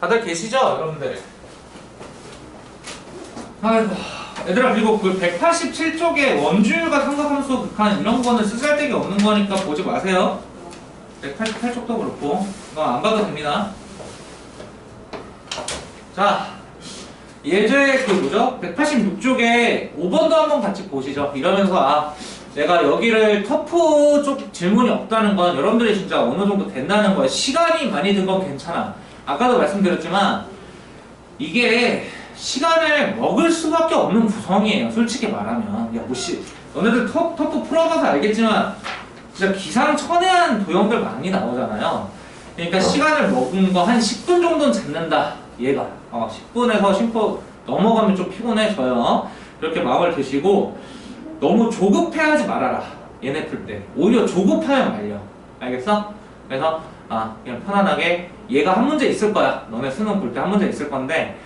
다들 계시죠, 여러분들? 아이고, 얘들아, 그리고 그 187쪽에 원주율과 삼각함수 극한 이런 거는 쓰잘데기 없는 거니까 보지 마세요. 188쪽도 그렇고 이거 안 봐도 됩니다. 자, 예제 그 뭐죠? 186쪽에 5번도 한번 같이 보시죠. 이러면서 내가 여기를 터프 쪽 질문이 없다는 건 여러분들이 진짜 어느 정도 된다는 거야. 시간이 많이 든 건 괜찮아. 아까도 말씀드렸지만 이게 시간을 먹을 수밖에 없는 구성이에요. 솔직히 말하면. 야, 너네들 터프 풀어봐서 알겠지만 진짜 기상천외한 도형들 많이 나오잖아요. 그러니까 시간을 먹은 거 한 10분 정도는 잡는다. 얘가 10분에서 10분 넘어가면 좀 피곤해져요. 이렇게 마음을 드시고 너무 조급해하지 말아라. 얘네 풀 때 오히려 조급하면 말려. 알겠어? 그래서 그냥 편안하게 얘가 한 문제 있을 거야. 너네 수능 볼 때 한 문제 있을 건데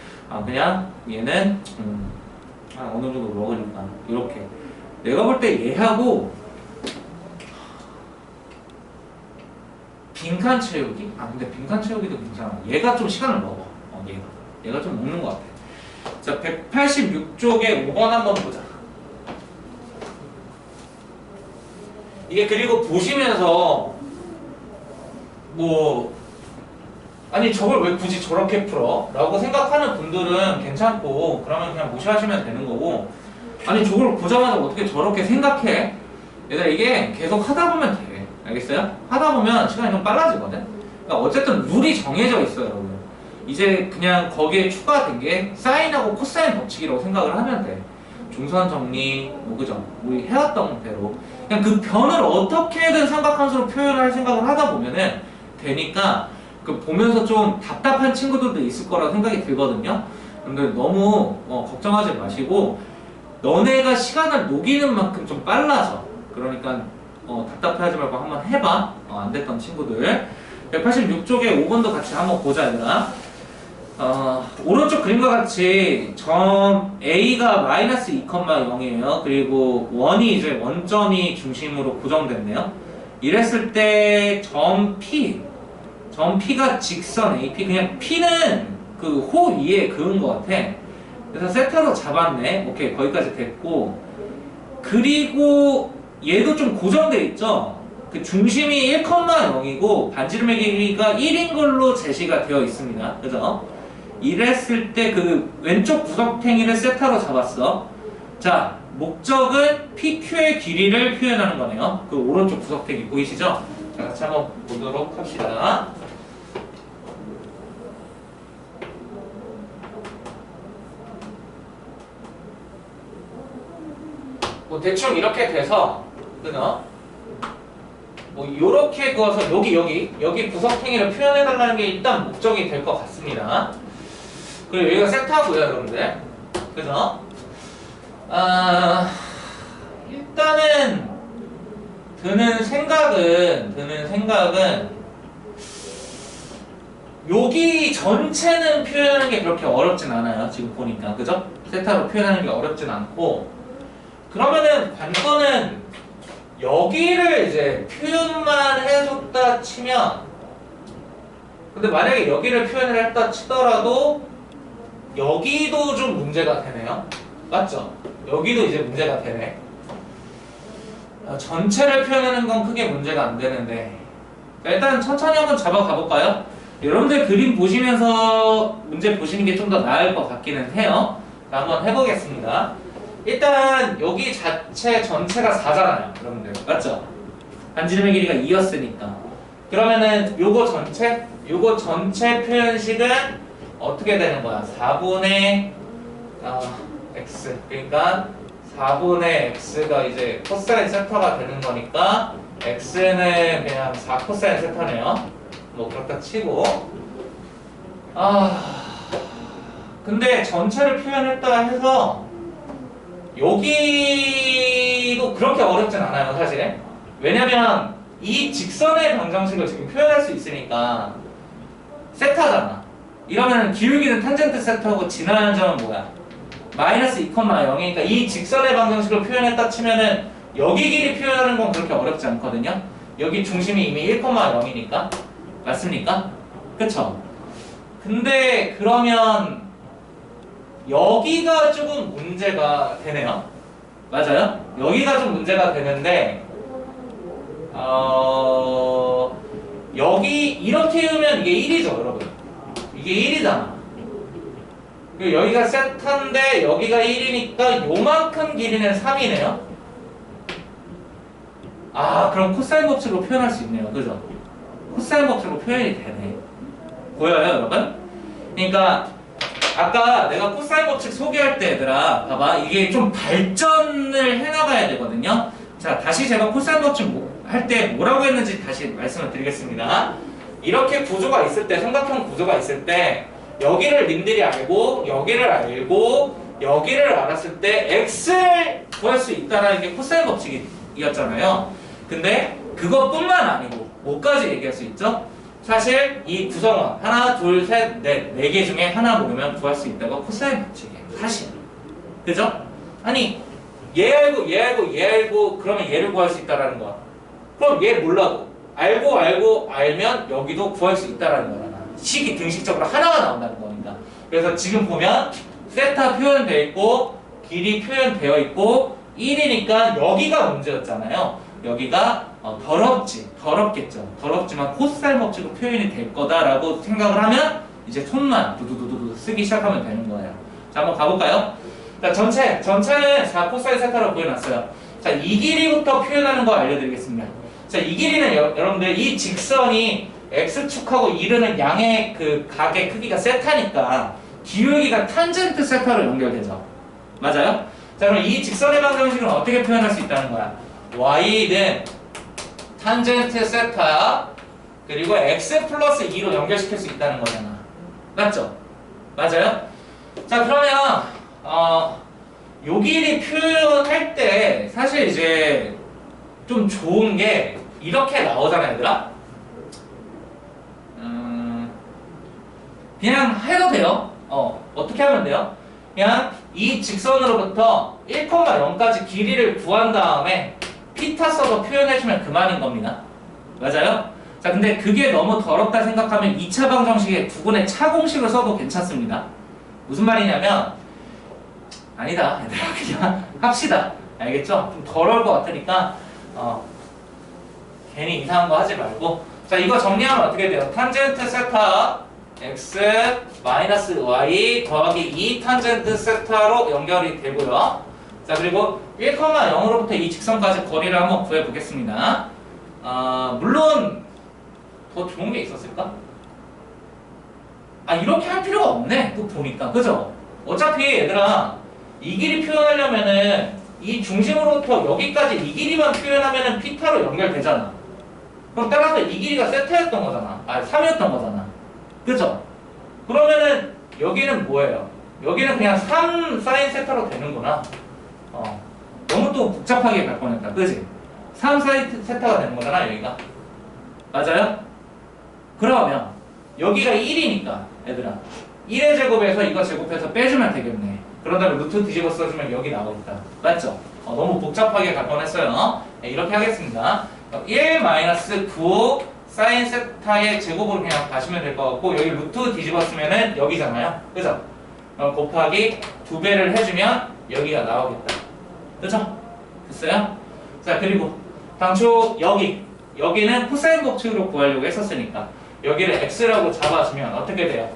그냥 얘는 어느 정도 먹으니까 이렇게 내가 볼 때 얘하고 빈칸 채우기? 근데 빈칸 채우기도 괜찮아. 얘가 좀 시간을 먹어. 얘가 좀 먹는 것 같아. 자, 186쪽에 5번 한번 보자. 이게 그리고 보시면서 아니 저걸 왜 굳이 저렇게 풀어? 라고 생각하는 분들은 괜찮고 그러면 그냥 무시하시면 되는 거고, 아니 저걸 보자마자 어떻게 저렇게 생각해? 얘들아, 이게 계속 하다 보면 돼. 알겠어요? 하다 보면 시간이 좀 빨라지거든? 그러니까 어쨌든 룰이 정해져 있어요, 여러분. 이제 그냥 거기에 추가된 게 사인하고 코사인 법칙이라고 생각을 하면 돼. 중선 정리, 그죠? 우리 해왔던 대로. 그냥 그 변을 어떻게든 삼각함수로 표현을 할 생각을 하다 보면은 되니까 그 보면서 좀 답답한 친구들도 있을 거라고 생각이 들거든요. 근데 너무 걱정하지 마시고 너네가 시간을 녹이는 만큼 좀 빨라서 그러니까 답답해하지 말고 한번 해봐. 안 됐던 친구들. 186쪽에 5번도 같이 한번 보자, 얘들아. 오른쪽 그림과 같이 점 A가 마이너스 2,0이에요. 그리고 원이 이제 원점이 중심으로 고정됐네요. 이랬을 때 점 P가 직선 AP, 그냥 P는 그 호 위에 그은 것 같아. 그래서 세타로 잡았네. 오케이, 거기까지 됐고, 그리고 얘도 좀 고정돼 있죠. 그 중심이 1,0이고 반지름의 길이가 1인 걸로 제시가 되어 있습니다. 그죠? 이랬을 때 그 왼쪽 구석탱이를 세타로 잡았어. 자, 목적은 PQ의 길이를 표현하는 거네요. 그 오른쪽 구석탱이 보이시죠? 자, 같이 한번 보도록 합시다. 대충 이렇게 돼서, 그죠? 요렇게 그어서 여기 구석탱이를 표현해달라는 게 일단 목적이 될 것 같습니다. 그리고 여기가 세타고요, 여러분들. 그래서 일단은 드는 생각은 여기 전체는 표현하는 게 그렇게 어렵진 않아요. 지금 보니까, 그죠? 세타로 표현하는 게 어렵진 않고, 그러면은 관건은 여기를 이제 표현만 해줬다 치면, 근데 만약에 여기를 표현을 했다 치더라도 여기도 좀 문제가 되네요. 맞죠? 여기도 이제 문제가 되네. 전체를 표현하는 건 크게 문제가 안 되는데, 일단 천천히 한번 잡아가 볼까요? 여러분들 그림 보시면서 문제 보시는 게 좀 더 나을 것 같기는 해요. 한번 해보겠습니다. 일단 여기 전체가 4잖아요, 여러분들. 맞죠? 반지름의 길이가 2였으니까. 그러면은 요거 전체 표현식은 어떻게 되는 거야? 4분의 x. 그러니까 4분의 x가 이제 코사인 세타가 되는 거니까 x는 그냥 4 코사인 세타네요. 그렇다 치고. 근데 전체를 표현했다 해서 여기도 그렇게 어렵진 않아요, 사실. 왜냐면 이 직선의 방정식을 지금 표현할 수 있으니까 세타잖아. 이러면 기울기는 탄젠트 세타고 지나는 점은 뭐야? 마이너스 2,0이니까 이 직선의 방정식을 표현했다 치면은 여기 길이 표현하는 건 그렇게 어렵지 않거든요. 여기 중심이 이미 1,0이니까. 맞습니까? 그쵸? 근데 그러면 여기가 조금 문제가 되네요. 맞아요? 여기가 좀 문제가 되는데 여기 이렇게 하면 이게 1이죠, 여러분. 이게 1이잖아. 그리고 여기가 세타인데 여기가 1이니까 요만큼 길이는 3이네요. 아, 그럼 코사인 법칙으로 표현할 수 있네요. 그죠? 코사인 법칙으로 표현이 되네. 보여요, 여러분? 그러니까 아까 내가 코사인 법칙 소개할 때 얘들아, 봐봐, 이게 좀 발전을 해나가야 되거든요. 자, 다시 제가 코사인 법칙 할 때 뭐라고 했는지 다시 말씀을 드리겠습니다. 이렇게 구조가 있을 때, 삼각형 구조가 있을 때 여기를 님들이 알고 여기를 알고 여기를 알았을 때 x를 구할 수 있다는 게 코사인 법칙이었잖아요. 근데 그것뿐만 아니고 뭐까지 얘기할 수 있죠? 사실 이 구성원 하나, 둘, 셋, 넷, 네 개 중에 하나 모르면 구할 수 있다가 코사인 법칙이에요. 사실. 그죠? 아니 얘 알고 얘 알고 얘 알고 그러면 얘를 구할 수 있다라는 거야. 그럼 얘 몰라도 알고 알면 여기도 구할 수 있다라는 거잖아. 식이 등식적으로 하나가 나온다는 거니까. 그래서 지금 보면 세타 표현되어 있고 길이 표현되어 있고 1이니까 여기가 문제였잖아요. 여기가 더럽겠죠. 더럽지만 코사인 법칙으로 표현이 될 거다라고 생각을 하면 이제 손만 두두두두 쓰기 시작하면 되는 거예요. 자, 한번 가볼까요? 자, 전체는 4 코사인 세타로 보여놨어요. 자, 이 길이부터 표현하는 거 알려드리겠습니다. 자, 이 길이는 여러분들 이 직선이 x축하고 이르는 양의 그 각의 크기가 세타니까 기울기가 탄젠트 세타로 연결되죠. 맞아요? 자, 그럼 이 직선의 방정식은 어떻게 표현할 수 있다는 거야? y는 탄젠트 세타 그리고 x 플러스 2로 연결시킬 수 있다는 거잖아. 맞죠? 맞아요? 자, 그러면 요 길이 표현할 때 사실 이제 좀 좋은 게 이렇게 나오잖아, 얘들아. 그냥 해도 돼요. 어떻게 하면 돼요? 그냥 이 직선으로부터 1,0까지 길이를 구한 다음에 피타 써서 표현해주면 그만인 겁니다. 맞아요? 자, 근데 그게 너무 더럽다 생각하면 2차 방정식에 두근의 차공식을 써도 괜찮습니다. 무슨 말이냐면 아니다, 얘들아, 그냥 합시다. 알겠죠? 좀 더러울 것 같으니까 괜히 이상한 거 하지 말고. 자, 이거 정리하면 어떻게 돼요? 탄젠트 세타 x 마이너스 y 더하기 2 탄젠트 세타로 연결이 되고요. 자, 그리고 1,0으로부터 이 직선까지 거리를 한번 구해보겠습니다. 물론 더 좋은 게 있었을까? 이렇게 할 필요가 없네. 또 보니까. 그죠? 어차피 얘들아 이 길이 표현하려면은 이 중심으로부터 여기까지 이 길이만 표현하면은 피타로 연결되잖아. 그럼 따라서 이 길이가 세타였던 거잖아. 3이었던 거잖아. 그죠? 그러면은 여기는 뭐예요? 여기는 그냥 3 사인 세타로 되는구나. 너무 또 복잡하게 갈 뻔했다. 그지? 3 사인 세타가 되는 거잖아, 여기가. 맞아요? 그러면 여기가 1이니까 얘들아 1의 제곱에서 이거 제곱해서 빼주면 되겠네. 그런 다음에 루트 뒤집어 써주면 여기 나오겠다. 맞죠? 너무 복잡하게 갈 뻔했어요. 네, 이렇게 하겠습니다. 1-9 사인 세타의 제곱으로 그냥 가시면 될 것 같고 여기 루트 뒤집었으면은 여기잖아요. 그죠? 곱하기 2배를 해주면 여기가 나오겠다. 그죠? 됐어요? 자, 그리고 당초 여기는 코사인 법칙으로 구하려고 했었으니까 여기를 x라고 잡아주면 어떻게 돼요?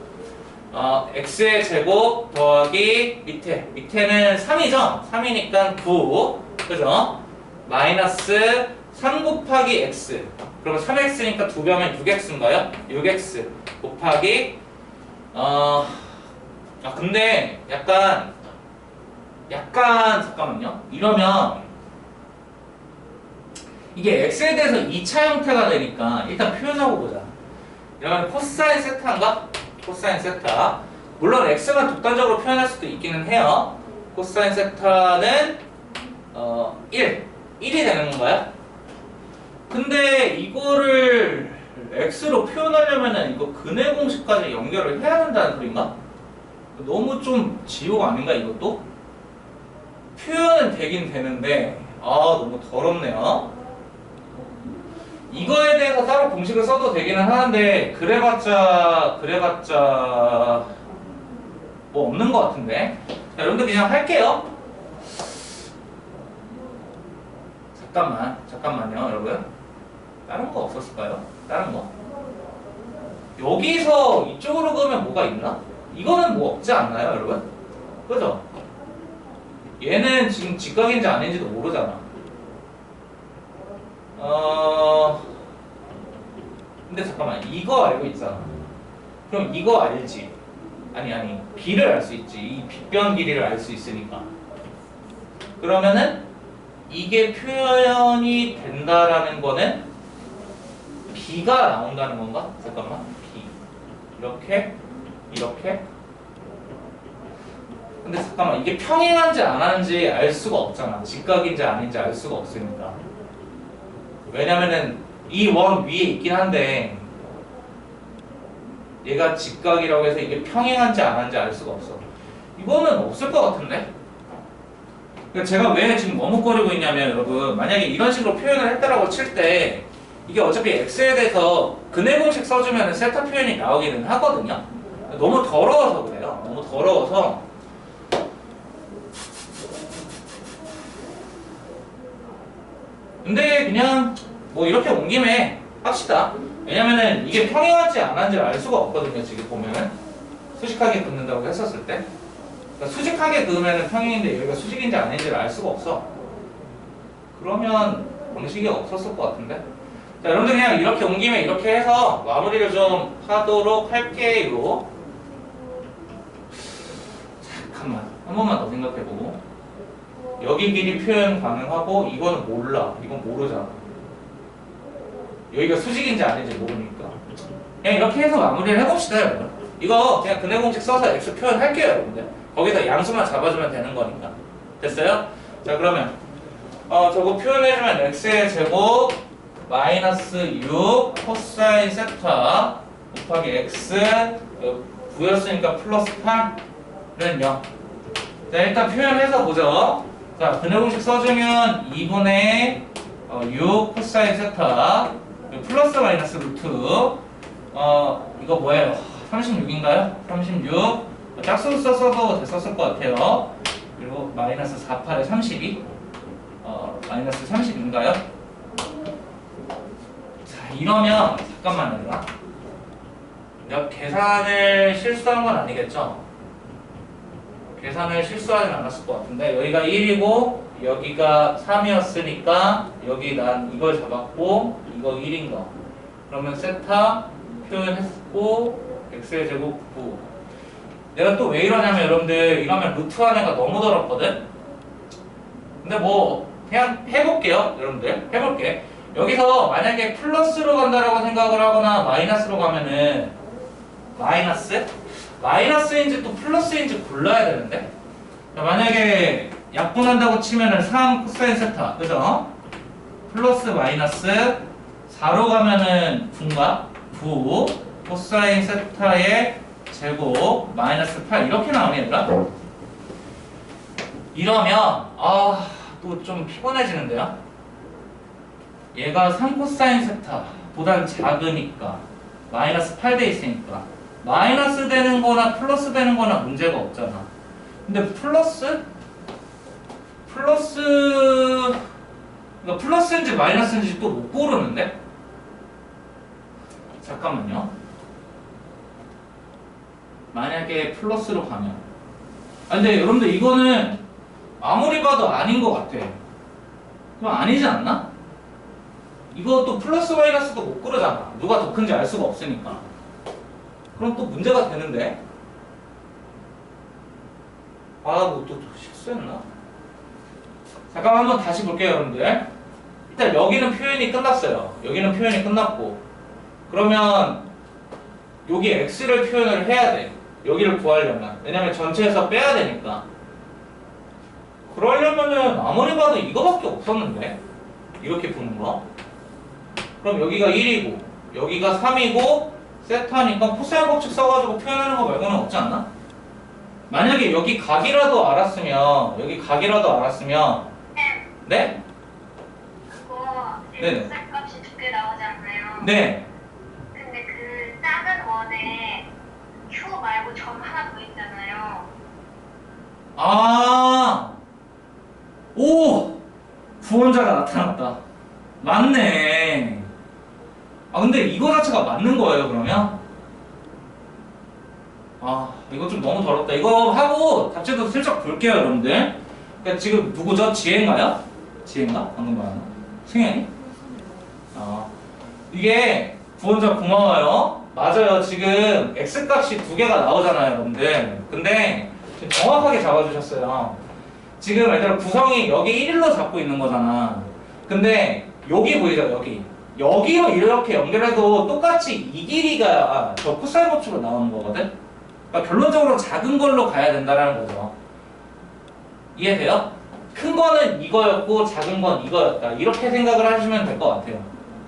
x의 제곱 더하기 밑에는 3이죠? 3이니까 9 그죠? 마이너스 3 곱하기 x 그러면 3x니까 2배 하면 6x인가요? 6x 곱하기 근데 약간 잠깐만요. 이러면 이게 x에 대해서 2차 형태가 되니까 일단 표현하고 보자. 이러면 코사인 세타인가? 코사인 세타. 물론 x가 독단적으로 표현할 수도 있기는 해요. 코사인 세타는 1이 되는 건가요? 근데 이거를 x로 표현하려면은 이거 근의 공식까지 연결을 해야 한다는 소린가? 너무 좀 지옥 아닌가 이것도? 표현은 되긴 되는데 너무 더럽네요. 이거에 대해서 따로 공식을 써도 되기는 하는데 그래봤자 뭐 없는 것 같은데. 자, 여러분들 그냥 할게요. 잠깐만요 여러분. 다른 거 없었을까요? 다른 거? 여기서 이쪽으로 그으면 뭐가 있나? 이거는 뭐 없지 않나요 여러분? 그죠? 얘는 지금 직각인지 아닌지도 모르잖아. 근데 잠깐만, 이거 알고 있잖아. 그럼 이거 알지? 아니 B를 알 수 있지. 이 빗변 길이를 알 수 있으니까. 그러면은 이게 표현이 된다라는 거는 B가 나온다는 건가? 잠깐만, B 이렇게 근데 잠깐만, 이게 평행한지 안 하는지 알 수가 없잖아. 직각인지 아닌지 알 수가 없으니까. 왜냐면은 이 원 위에 있긴 한데 얘가 직각이라고 해서 이게 평행한지 안 한지 알 수가 없어. 이거는 없을 것 같은데? 그러니까 제가 왜 지금 머뭇거리고 있냐면 여러분, 만약에 이런 식으로 표현을 했다라고 칠 때 이게 어차피 x에 대해서 근해 공식 써주면 세타 표현이 나오기는 하거든요. 너무 더러워서 그래요. 너무 더러워서. 근데 그냥 뭐 이렇게 온 김에 합시다. 왜냐면은 이게 평행하지 않은지 알 수가 없거든요. 지금 보면은 수직하게 긋는다고 했었을 때, 그러니까 수직하게 그으면은 평행인데 여기가 수직인지 아닌지를 알 수가 없어. 그러면 공식이 없었을 것 같은데. 자, 여러분들 그냥 이렇게 온 김에 이렇게 해서 마무리를 좀 하도록 할게요. 잠깐만, 한 번만 더 생각해보고. 여기 길이 표현 가능하고 이거는 몰라. 이건 모르잖아. 여기가 수직인지 아닌지 모르니까. 그냥 이렇게 해서 마무리를 해봅시다 여러분. 이거 그냥 근해 공식 써서 x 표현할게요 여러분들. 거기서 양수만 잡아주면 되는 거니까. 됐어요? 자, 그러면 저거 표현해주면 x의 제곱 마이너스 6 코사인 세타 곱하기 x 9였으니까 플러스 8는 0. 자, 일단 표현해서 보죠. 자, 근해 공식 써주면 2분의 6 코사인 세타 플러스 마이너스 루트 이거 뭐예요? 36인가요? 36 짝수 썼어도 됐었을 것 같아요. 그리고 마이너스 48에 32 마이너스 30인가요? 자, 이러면 잠깐만요. 내가 계산을 실수한 건 아니겠죠? 계산을 실수하진 않았을 것 같은데 여기가 1이고 여기가 3이었으니까 여기 난 이걸 잡았고 이거 1인 거. 그러면 세타 표현했고 x의 제곱 9. 내가 또 왜 이러냐면 여러분들, 이러면 루트 안에가 너무 더럽거든? 근데 뭐 그냥 해볼게요 여러분들. 해볼게. 여기서 만약에 플러스로 간다라고 생각을 하거나 마이너스로 가면은 마이너스인지 또 플러스인지 골라야 되는데, 만약에 약분한다고 치면은 3 코사인 세타, 그죠? 플러스 마이너스 4로 가면은 9인가? 9 코사인 세타의 제곱 마이너스 8 이렇게 나오네 얘들아. 이러면 또 좀 피곤해지는데요. 얘가 3 코사인 세타 보단 작으니까 마이너스 8 돼 있으니까 마이너스 되는 거나 플러스 되는 거나 문제가 없잖아. 근데 그러니까 플러스인지 마이너스인지 또 못 고르는데? 잠깐만요. 만약에 플러스로 가면 근데 여러분들 이거는 아무리 봐도 아닌 것 같아. 그럼 아니지 않나? 이거 또 플러스 마이너스도 못 고르잖아. 누가 더 큰지 알 수가 없으니까. 그럼 또 문제가 되는데? 뭐 또 실수했나? 잠깐 한번 다시 볼게요 여러분들. 일단 여기는 표현이 끝났어요. 여기는 표현이 끝났고, 그러면 여기 x를 표현을 해야 돼. 여기를 구하려면. 왜냐면 전체에서 빼야 되니까. 그러려면은 아무리 봐도 이거밖에 없었는데, 이렇게 푸는 거. 그럼 여기가 1이고 여기가 3이고 세타니까 코사인 법칙 써가지고 표현하는 거 말고는 없지 않나? 만약에 여기 각이라도 알았으면 네? 네? 그거 네네. 값이 두 개 나오지 않아요? 네. 근데 그 작은 원에 q 말고 점 하나 더 있잖아요. 아, 오! 구원자가 나타났다. 맞네. 아, 근데 이거 자체가 맞는 거예요, 그러면? 아, 이거 좀 너무 더럽다. 이거 하고 답지도 슬쩍 볼게요, 여러분들. 그러니까 지금 누구죠? 지혜인가요? 지혜인가? 방금 말한 거? 승현이? 아, 이게 구원자 고마워요. 맞아요. 지금 X값이 두 개가 나오잖아요, 여러분들. 근데 지금 정확하게 잡아주셨어요. 지금 얘들아 구성이 여기 1일로 잡고 있는 거잖아. 근데 여기 보이죠? 여기로 이렇게 연결해도 똑같이 이 길이가 저 코사인 법칙으로 나오는 거거든? 그러니까 결론적으로 작은 걸로 가야 된다는 거죠. 이해돼요? 큰 거는 이거였고 작은 건 이거였다. 이렇게 생각을 하시면 될 것 같아요.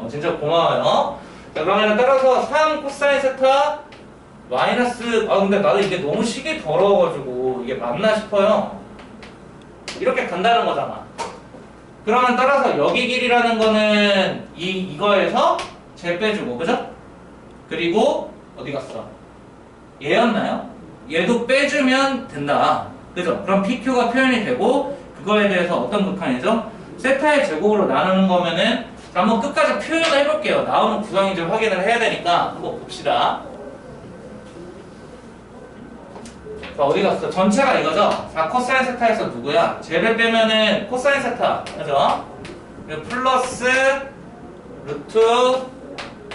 진짜 고마워요. 자, 그러면 따라서 3 코사인 세타 마이너스, 근데 나도 이게 너무 식이 더러워가지고 이게 맞나 싶어요. 이렇게 간다는 거잖아. 그러면 따라서 여기 길이라는 거는 이거에서 제 빼주고, 그죠? 그리고 어디 갔어? 얘였나요? 얘도 빼주면 된다. 그죠? 그럼 PQ가 표현이 되고 그거에 대해서 어떤 극한이죠? 세타의 제곱으로 나누는 거면은 자, 한번 끝까지 표현을 해볼게요. 나오는 구성인지 확인을 해야 되니까 한번 봅시다. 자, 어디 갔어? 전체가 이거죠? 4 코사인 세타에서 누구야? 쟤를 빼면은 코사인 세타, 그죠? 그리고 플러스 루트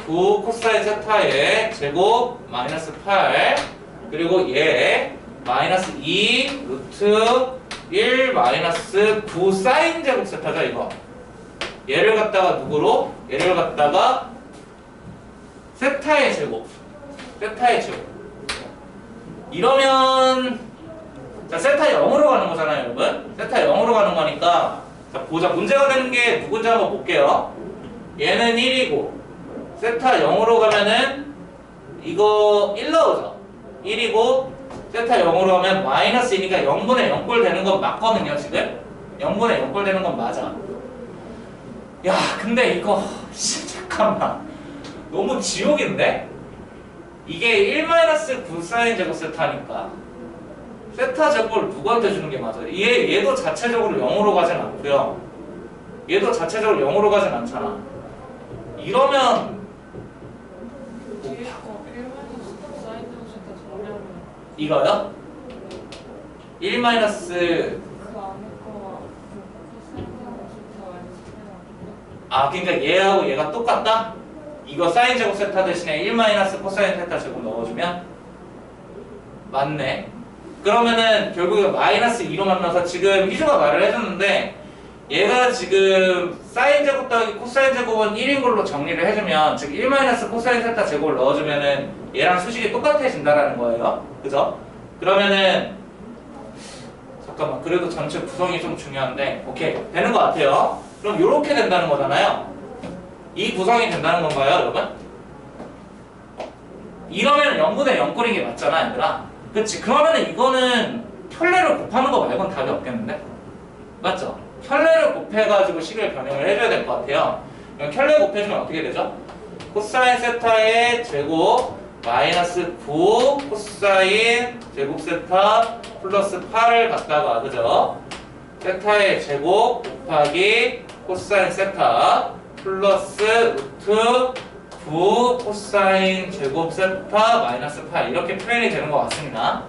9 코사인 세타의 제곱 마이너스 8 그리고 얘 마이너스 2 루트 1 마이너스 9 사인 제곱 세타죠, 이거. 얘를 갖다가 누구로? 얘를 갖다가 세타의 제곱. 이러면 자, 세타 0으로 가는 거잖아요, 여러분. 세타 0으로 가는 거니까 자, 보자. 문제가 되는 게 누군지 한번 볼게요. 얘는 1이고 세타 0으로 가면은 이거 1 나오죠. 1이고 세타 0으로 하면 마이너스 2니까 0분의 0꼴 되는 건 맞거든요, 지금. 0분의 0꼴 되는 건 맞아. 야, 근데 이거 잠깐만. 너무 지옥인데? 이게 1-9 사인 제곱 세타니까 세타 제곱을 누구한테 주는 게 맞아요? 얘도 자체적으로 0으로 가진 않고요. 얘도 자체적으로 0으로 가진 않잖아. 이러면 이거요? 1 마이너스 그러니까 얘하고 얘가 똑같다? 이거 사인 제곱 세타 대신에 1 마이너스 코사인 세타 제곱 넣어주면 맞네. 그러면은 결국에 마이너스 2로 만나서 지금 희주가 말을 해줬는데 얘가 지금 사인 제곱 더하기 코사인 제곱은 1인 걸로 정리를 해주면 즉 1 마이너스 코사인 세타 제곱을 넣어주면은 얘랑 수식이 똑같아진다라는 거예요. 그죠? 그러면은 잠깐만, 그래도 전체 구성이 좀 중요한데 오케이 되는 것 같아요. 그럼 이렇게 된다는 거잖아요. 이 구성이 된다는 건가요, 여러분? 이러면 0분의 0꼴인 게 맞잖아, 얘들아. 그치? 그러면은 이거는 켤레를 곱하는 거 말고는 답이 없겠는데? 맞죠? 켤레를 곱해가지고 식을 변형을 해줘야 될 것 같아요. 그럼 켤레 곱해주면 어떻게 되죠? 코사인 세타의 제곱 마이너스 9 코사인 제곱 세타 플러스 8을 갖다가, 그죠? 세타의 제곱 곱하기 코사인 세타 플러스 루트 9 코사인 제곱 세타 마이너스 8 이렇게 표현이 되는 것 같습니다.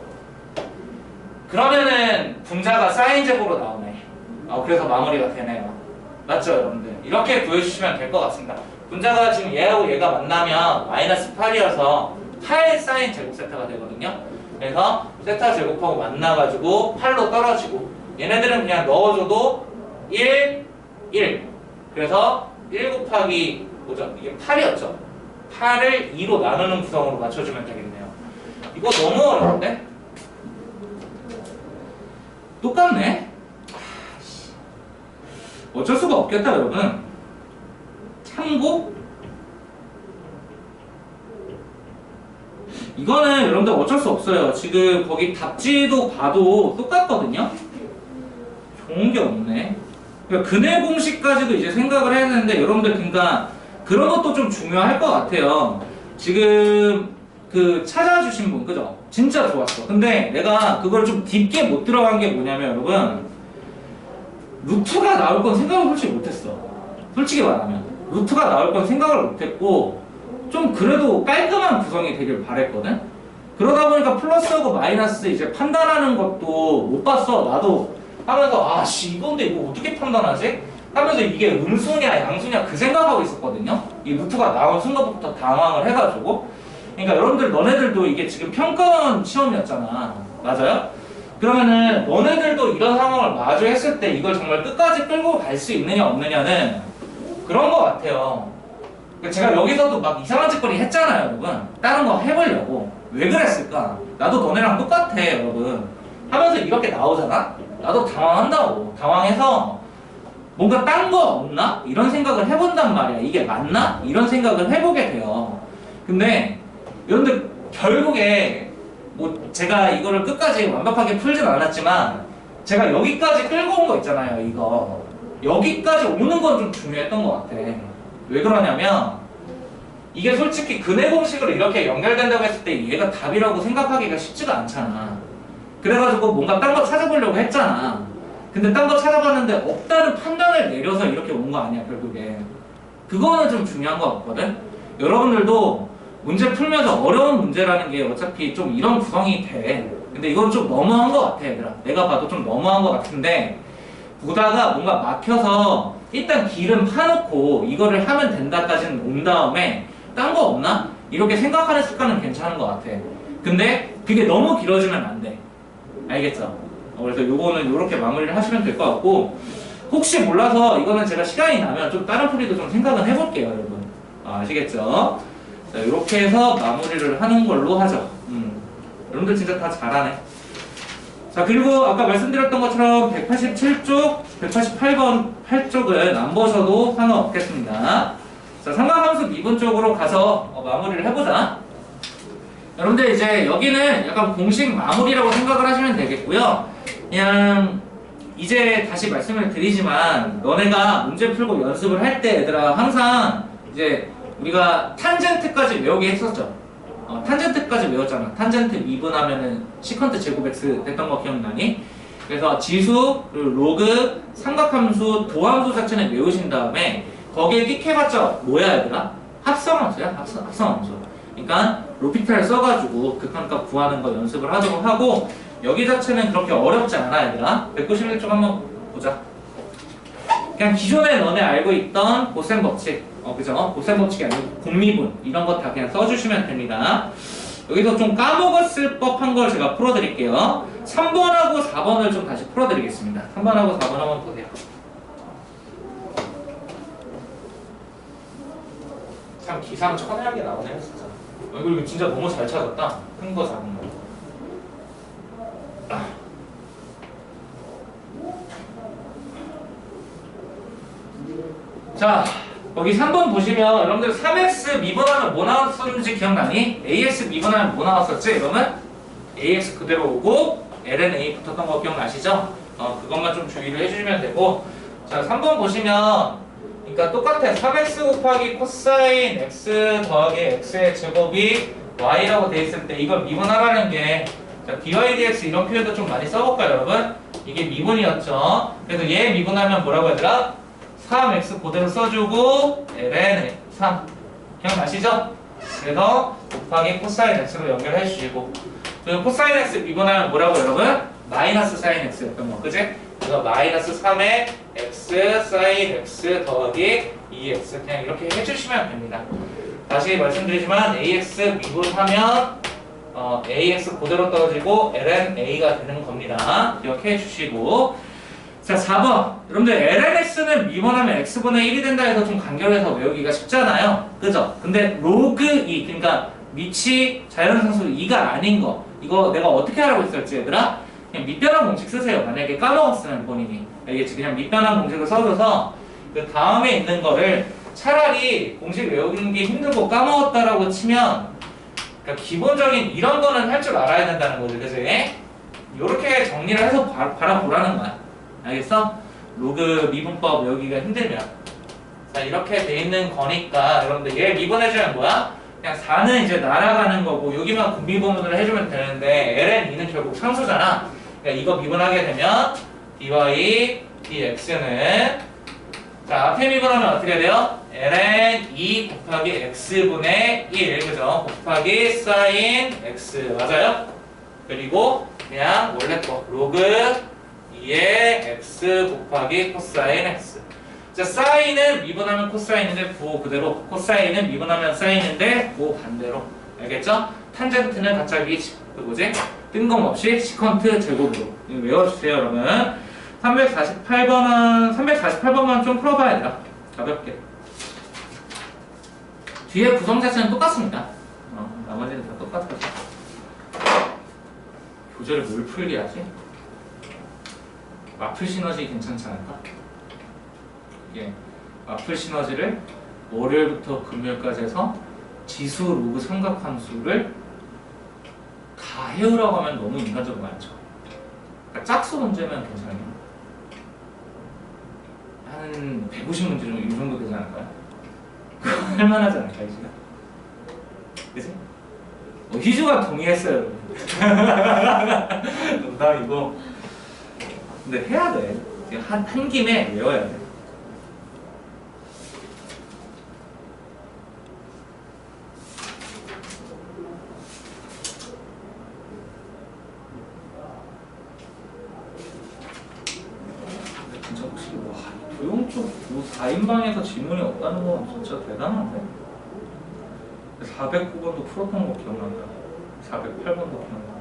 그러면은 분자가 사인 제곱으로 나오네. 그래서 마무리가 되네요. 맞죠, 여러분들? 이렇게 구해주시면 될 것 같습니다. 분자가 지금 얘하고 얘가 만나면 마이너스 8이어서 8 사인 제곱 세타가 되거든요. 그래서 세타 제곱하고 만나가지고 8로 떨어지고 얘네들은 그냥 넣어줘도 1, 1 그래서 1 곱하기 뭐죠? 이게 8이었죠? 8을 2로 나누는 구성으로 맞춰주면 되겠네요. 이거 너무 어려운데? 똑같네? 어쩔 수가 없겠다, 여러분. 참고? 이거는 여러분들 어쩔 수 없어요. 지금 거기 답지도 봐도 똑같거든요? 좋은 게 없네. 그러니까 근해 공식까지도 이제 생각을 해야 되는데 여러분들 그러니까 그런 것도 좀 중요할 것 같아요. 지금 그 찾아주신 분, 그죠? 진짜 좋았어. 근데 내가 그걸 좀 깊게 못 들어간 게 뭐냐면 여러분, 루트가 나올 건 생각을 솔직히 못했어. 솔직히 말하면 루트가 나올 건 생각을 못했고 좀 그래도 깔끔한 구성이 되길 바랬거든. 그러다 보니까 플러스하고 마이너스 이제 판단하는 것도 못 봤어. 나도 하면서 아씨 이건데 이거 어떻게 판단하지? 하면서 이게 음수냐 양수냐 그 생각하고 있었거든요. 이 루트가 나온 순간부터 당황을 해가지고. 그러니까 여러분들 너네들도 이게 지금 평가원 시험이었잖아. 맞아요? 그러면은 너네들도 이런 상황을 마주했을 때 이걸 정말 끝까지 끌고 갈 수 있느냐 없느냐는 그런 것 같아요. 그러니까 제가 여기서도 막 이상한 짓거리 했잖아요, 여러분. 다른 거 해보려고. 왜 그랬을까? 나도 너네랑 똑같아, 여러분. 하면서 이렇게 나오잖아? 나도 당황한다고. 당황해서 뭔가 딴 거 없나? 이런 생각을 해본단 말이야. 이게 맞나? 이런 생각을 해보게 돼요. 근데 여러분들 결국에 뭐 제가 이거를 끝까지 완벽하게 풀진 않았지만 제가 여기까지 끌고 온 거 있잖아요, 이거. 여기까지 오는 건 좀 중요했던 것 같아. 왜 그러냐면 이게 솔직히 근해 공식으로 이렇게 연결된다고 했을 때 얘가 답이라고 생각하기가 쉽지가 않잖아. 그래가지고 뭔가 딴 거 찾아보려고 했잖아. 근데 딴 거 찾아봤는데 없다는 판단을 내려서 이렇게 온 거 아니야, 결국에. 그거는 좀 중요한 것 같거든. 여러분들도 문제 풀면서 어려운 문제라는 게 어차피 좀 이런 구성이 돼. 근데 이건 좀 너무한 것 같아, 얘들아. 내가 봐도 좀 너무한 것 같은데 보다가 뭔가 막혀서 일단 길은 파놓고 이거를 하면 된다까지는 온 다음에 딴 거 없나? 이렇게 생각하는 습관은 괜찮은 것 같아. 근데 그게 너무 길어지면 안 돼. 알겠죠? 그래서 요거는 요렇게 마무리를 하시면 될 것 같고 혹시 몰라서 이거는 제가 시간이 나면 좀 다른 풀이도 좀 생각은 해볼게요, 여러분. 아시겠죠? 자, 요렇게 해서 마무리를 하는 걸로 하죠. 여러분들 진짜 다 잘하네. 자, 그리고 아까 말씀드렸던 것처럼 187쪽, 188번 8쪽은 안 보셔도 상관없겠습니다. 자, 삼각함수 미분 쪽으로 가서 마무리를 해보자. 여러분들 이제 여기는 약간 공식 마무리라고 생각을 하시면 되겠고요. 그냥 이제 다시 말씀을 드리지만 너네가 문제 풀고 연습을 할 때 얘들아 항상 이제 우리가 탄젠트까지 외우게 했었죠. 탄젠트까지 외웠잖아. 탄젠트 미분하면은 시컨트 제곱 x 됐던 거 기억나니? 그래서 지수, 그리고 로그, 삼각함수, 도함수 자체는 외우신 다음에 거기에 끽해봤자 뭐야 얘들아? 합성함수야? 합성함수. 그러니까 로피탈 써가지고 극한값 구하는 거 연습을 하도록 하고 여기 자체는 그렇게 어렵지 않아 얘들아. 191쪽 한번 보자. 그냥 기존에 너네 알고 있던 고셈 법칙, 그죠? 고셈 법칙이 아니고 공미분 이런 거 다 그냥 써주시면 됩니다. 여기서 좀 까먹었을 법한 걸 제가 풀어드릴게요. 3번하고 4번을 좀 다시 풀어드리겠습니다. 3번하고 4번 한번 보세요. 참 기상천외하게 나오네요, 진짜. 이거 진짜 너무 잘 찾았다. 큰 거, 작은 거. 자, 여기 3번 보시면 여러분들 3x 미분하면 뭐 나왔었는지 기억나니? ax 미분하면 뭐 나왔었지? 그러면 ax 그대로 오고 ln a 붙었던 거 기억나시죠? 그것만 좀 주의를 해주시면 되고. 자, 3번 보시면 그러니까 똑같아. 3x 곱하기 코사인 x 더하기 x의 제곱이 y라고 돼 있을 때 이걸 미분하라는 게 자, dy dx 이런 표현도 좀 많이 써볼까요, 여러분? 이게 미분이었죠. 그래서 얘 미분하면 뭐라고 하더라? 3x 그대로 써주고 ln 3 기억나시죠? 그래서 곱하기 코사인 x로 연결해 주시고 그리고 코사인 x 미분하면 뭐라고 여러분? 마이너스 사인 x였던 거 그지? 그래서 마이너스 3의 x 사인 x 더하기 2x 그냥 이렇게 해주시면 됩니다. 다시 말씀드리지만 ax 미분하면 ax 그대로 떨어지고 ln a가 되는 겁니다. 기억해 주시고 자 4번 여러분들 lnx는 미분하면 x분의 1이 된다 해서 좀 간결해서 외우기가 쉽잖아요. 그죠? 근데 로그 2 그러니까 미치 자연상수 2가 아닌 거 이거 내가 어떻게 하라고 했었지 얘들아? 그냥 밑변환 공식 쓰세요. 만약에 까먹었으면 본인이 알겠지? 그냥 밑변환 공식을 써줘서 그 다음에 있는 거를 차라리 공식 외우는 게 힘들고 까먹었다라고 치면 그러니까 기본적인 이런 거는 할 줄 알아야 된다는 거지 그지? 요렇게 정리를 해서 바라보라는 거야. 알겠어? 로그 미분법 외우기가 힘들면 자, 이렇게 돼 있는 거니까 여러분들 얘 미분해주면 뭐야? 그냥 4는 이제 날아가는 거고 여기만 미분을 해주면 되는데 ln 2는 결국 상수잖아. 그러니까 이거 미분하게 되면 dy dx는 자 앞에 미분하면 어떻게 돼요? ln 2 곱하기 x분의 1 그죠? 곱하기 sin x 맞아요? 그리고 그냥 원래 거 로그 2의 x 곱하기 코사인 x 자 사인은 미분하면 코사인인데 부호 그대로 코사인은 미분하면 사인인데 부호 반대로 알겠죠? 탄젠트는 갑자기 그 뭐지? 뜬금없이 시컨트 제곱으로 이거 외워주세요 여러분 348번만 좀 풀어봐야 돼요 가볍게 뒤에 구성 자체는 똑같습니다 나머지는 다 똑같아서 교재를 뭘 풀게 하지? 마플 시너지 괜찮지 않을까? 예, 마플 시너지를 월요일부터 금요일까지 해서 지수, 로그, 삼각함수를 다 해오라고 하면 너무 인간적으로 많죠. 그러니까 짝수 문제면 괜찮아요. 한 150문제 정도 이 정도 되지 않을까요? 할만하지 않을까요, 지금? 그치? 희주가 동의했어요. 농담이고. 근데 해야 돼. 한 김에 외워야 돼. 진짜 혹시 도용 쪽 4인방에서 지문이 없다는 건 진짜 대단한데? 409번도 풀었던 거 기억난다. 408번도 기억난다.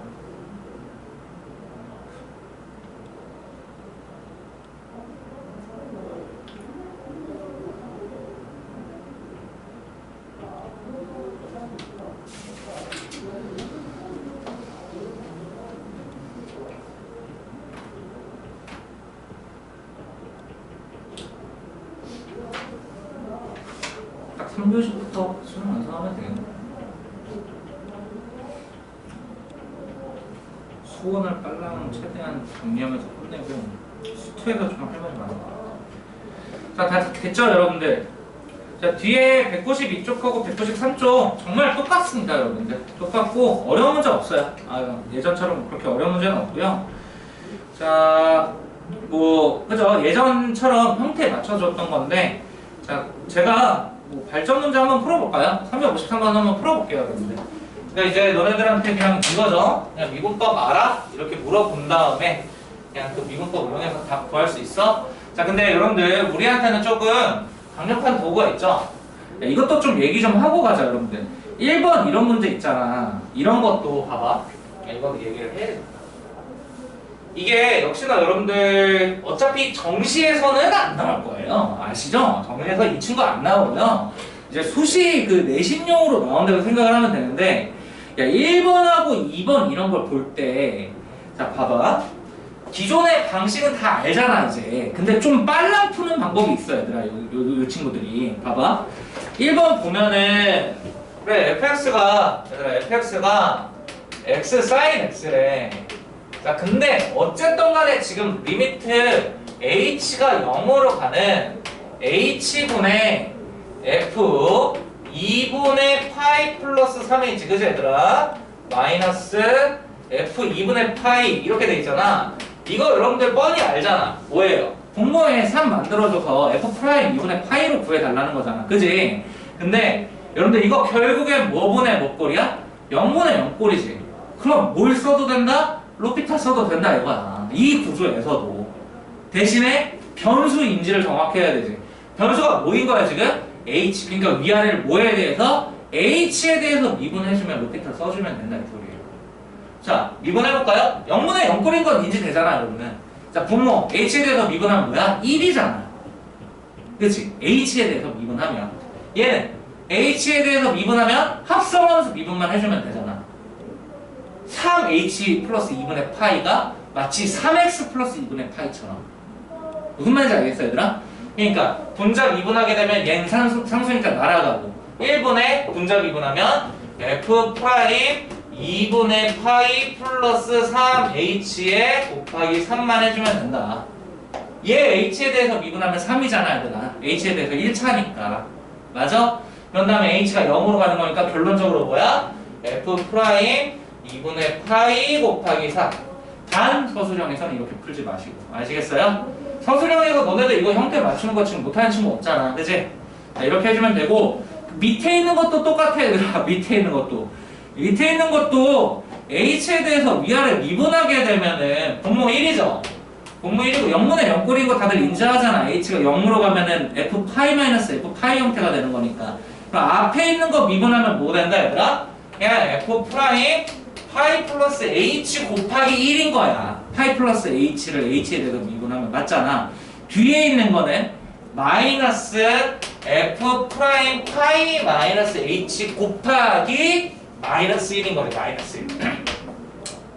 딱 3교시부터 수능 완성하면 되겠네. 수원을 빨랑 최대한 정리하면서 끝내고 수투에서 좀 할 말이 많아. 자, 다 됐죠 여러분들? 자, 뒤에 192쪽하고 193쪽 정말 똑같습니다 여러분들. 똑같고 어려운 문제 없어요. 예전처럼 그렇게 어려운 문제는 없고요. 자, 뭐 그죠? 예전처럼 형태에 맞춰줬던 건데 자, 제가 뭐 발전 문제 한번 풀어볼까요? 353번 한번 풀어볼게요 여러분들. 그러니까 이제 너네들한테 그냥 이거죠. 그냥 미분법 알아? 이렇게 물어본 다음에 그냥 그 미분법 이용해서 답 구할 수 있어? 자, 근데 여러분들 우리한테는 조금 강력한 도구가 있죠? 야, 이것도 좀 얘기 좀 하고 가자 여러분들. 1번 이런 문제 있잖아. 이런 것도 봐봐. 야, 이건 얘기를 해야 돼. 이게 역시나 여러분들 어차피 정시에서는 안 나올 거예요. 아시죠? 정시에서 이 친구 안 나오고요. 이제 수시 그 내신용으로 나온다고 생각을 하면 되는데 야 1번하고 2번 이런 걸 볼 때 자 봐봐. 기존의 방식은 다 알잖아 이제. 근데 좀 빨랑 푸는 방법이 있어 얘들아. 요 친구들이 봐봐. 1번 보면은 그래 fx가 얘들아 fx가 x sin x래. 자 근데 어쨌든 간에 지금 리미트 h가 0으로 가는 h분의 f 2분의 파이 플러스 3이지 그지 얘들아? 마이너스 f 2분의 파이 이렇게 돼 있잖아. 이거 여러분들 뻔히 알잖아. 뭐예요? 분모에 3 만들어줘서 f 프라임 2분의 파이로 구해달라는 거잖아 그지? 근데 여러분들 이거 결국엔 뭐분의 몇 꼴이야? 0분의 0꼴이지. 그럼 뭘 써도 된다? 로피탈 써도 된다 이거야. 이 구조에서도 대신에 변수인지를 정확해야 되지. 변수가 뭐인 거야 지금? h 그러니까 위아래를 뭐에 대해서? h에 대해서 미분해주면 로피탈 써주면 된다 이 소리예요. 자 미분해볼까요? 0분의 0꼴인 건 인지되잖아 여러분은. 자 분모 h에 대해서 미분하면 뭐야? 1이잖아 그치? h에 대해서 미분하면 얘는 h에 대해서 미분하면 합성하면서 미분만 해주면 되잖아. 3h 플러스 2분의 파이가 마치 3x 플러스 2분의 파이처럼. 무슨 말인지 알겠어 얘들아? 그러니까 분자 미분하게 되면 얘는 상수니까 날아가고 1분의 분자 미분하면 f 프라임 2분의 파이 플러스 3h에 곱하기 3만 해주면 된다. 얘 h에 대해서 미분하면 3이잖아 얘들아. h에 대해서 1차니까 맞아? 그런 다음에 h가 0으로 가는 거니까 결론적으로 뭐야? f 프라임 2분의 파이 곱하기 4. 단 서술형에서는 이렇게 풀지 마시고 아시겠어요? 서술형에서 너네들 이거 형태 맞추는 거 지금 못하는 친구 없잖아 그치? 자, 이렇게 해주면 되고 밑에 있는 것도 똑같아 얘들아. 밑에 있는 것도 h에 대해서 위아래 미분하게 되면은 분모 1이죠. 분모 1이고 0분의 0꼴인 거 다들 인지하잖아. h가 0으로 가면은 f 파이 마이너스 f 파이 형태가 되는 거니까. 그럼 앞에 있는 거 미분하면 뭐 된다 얘들아? 그냥 f 프라임 파이 플러스 h 곱하기 1인 거야. 파이 플러스 h를 h에 대해서 미분하면 맞잖아. 뒤에 있는 거는 마이너스 f 프라임 파이 마이너스 h 곱하기 마이너스 1인 거래. 마이너스 1.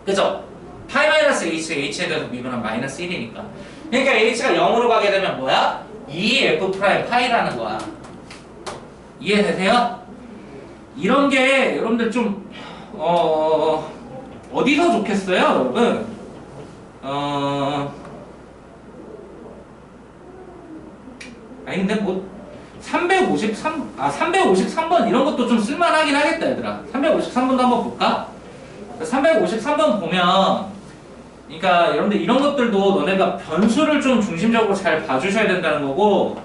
그죠? 파이 마이너스 h에 대해서 미분하면 마이너스 1이니까. 그러니까 h가 0으로 가게 되면 뭐야? 2f 프라임 파이라는 거야. 이해되세요? 이런 게 여러분들 좀 어디서 좋겠어요, 여러분? 아니 근데 뭐 353번 이런 것도 좀 쓸만하긴 하겠다 얘들아. 353번도 한번 볼까? 353번 보면 그러니까 여러분들 이런 것들도 너네가 변수를 좀 중심적으로 잘 봐주셔야 된다는 거고,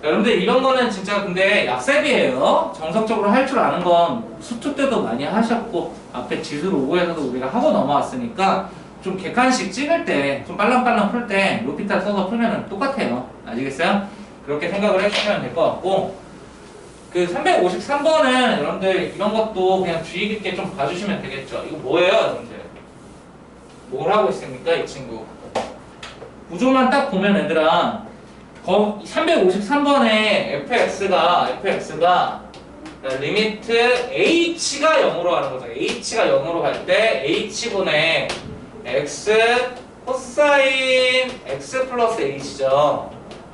여러분들 이런 거는 진짜 근데 약셉이에요. 정석적으로 할 줄 아는 건 수투 때도 많이 하셨고 앞에 지수 로고에서도 우리가 하고 넘어왔으니까 좀 객관식 찍을 때 좀 빨랑빨랑 풀 때 로피탈 써서 풀면 똑같아요. 아시겠어요? 그렇게 생각을 해주시면 될 것 같고, 그 353번은 여러분들 이런 것도 그냥 주의 깊게 좀 봐주시면 되겠죠. 이거 뭐예요 여러분들? 뭘 하고 있습니까 이 친구? 구조만 딱 보면 얘들아 353번에 fx가 리미트 h가 0으로 가는 거죠. h가 0으로 갈 때 h분의 x 코사인 x 플러스 h죠.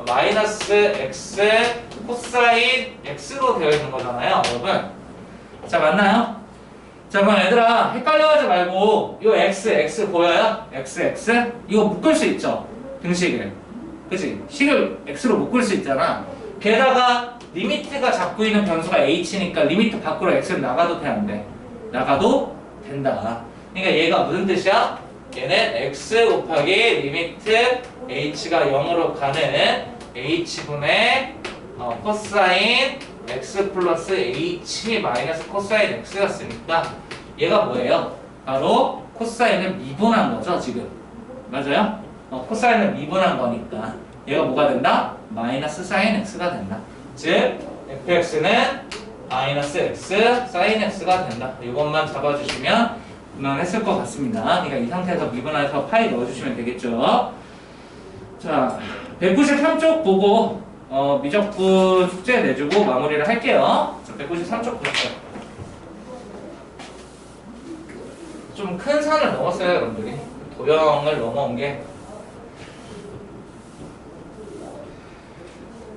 마이너스 x 코사인 x로 되어 있는 거잖아요 여러분. 자 맞나요? 자 그럼 얘들아 헷갈려하지 말고 요 x 보여요? x 이거 묶을 수 있죠 등식을. 그치? 식을 x로 묶을 수 있잖아. 게다가 리미트가 잡고 있는 변수가 h니까 리미트 밖으로 x는 나가도 돼 안 돼? 나가도 된다. 그러니까 얘가 무슨 뜻이야? 얘는 x 곱하기 리미트 h가 0으로 가는 h분의 코사인 x 플러스 h 마이너스 코사인 x였으니까 얘가 뭐예요? 바로 코사인을 미분한 거죠 지금. 맞아요? 코사인을 미분한 거니까 얘가 뭐가 된다? 마이너스 사인 x가 된다. 즉 fx는 마이너스 x 사인 x가 된다. 이것만 잡아주시면 무난했을 것 같습니다. 그러니까 이 상태에서 미분해서 파이 넣어주시면 되겠죠. 자 193쪽 보고 미적분 숙제 내주고 마무리를 할게요. 자 193쪽 보시죠. 좀 큰 산을 넘었어요 여러분들이. 도형을 넘어온 게.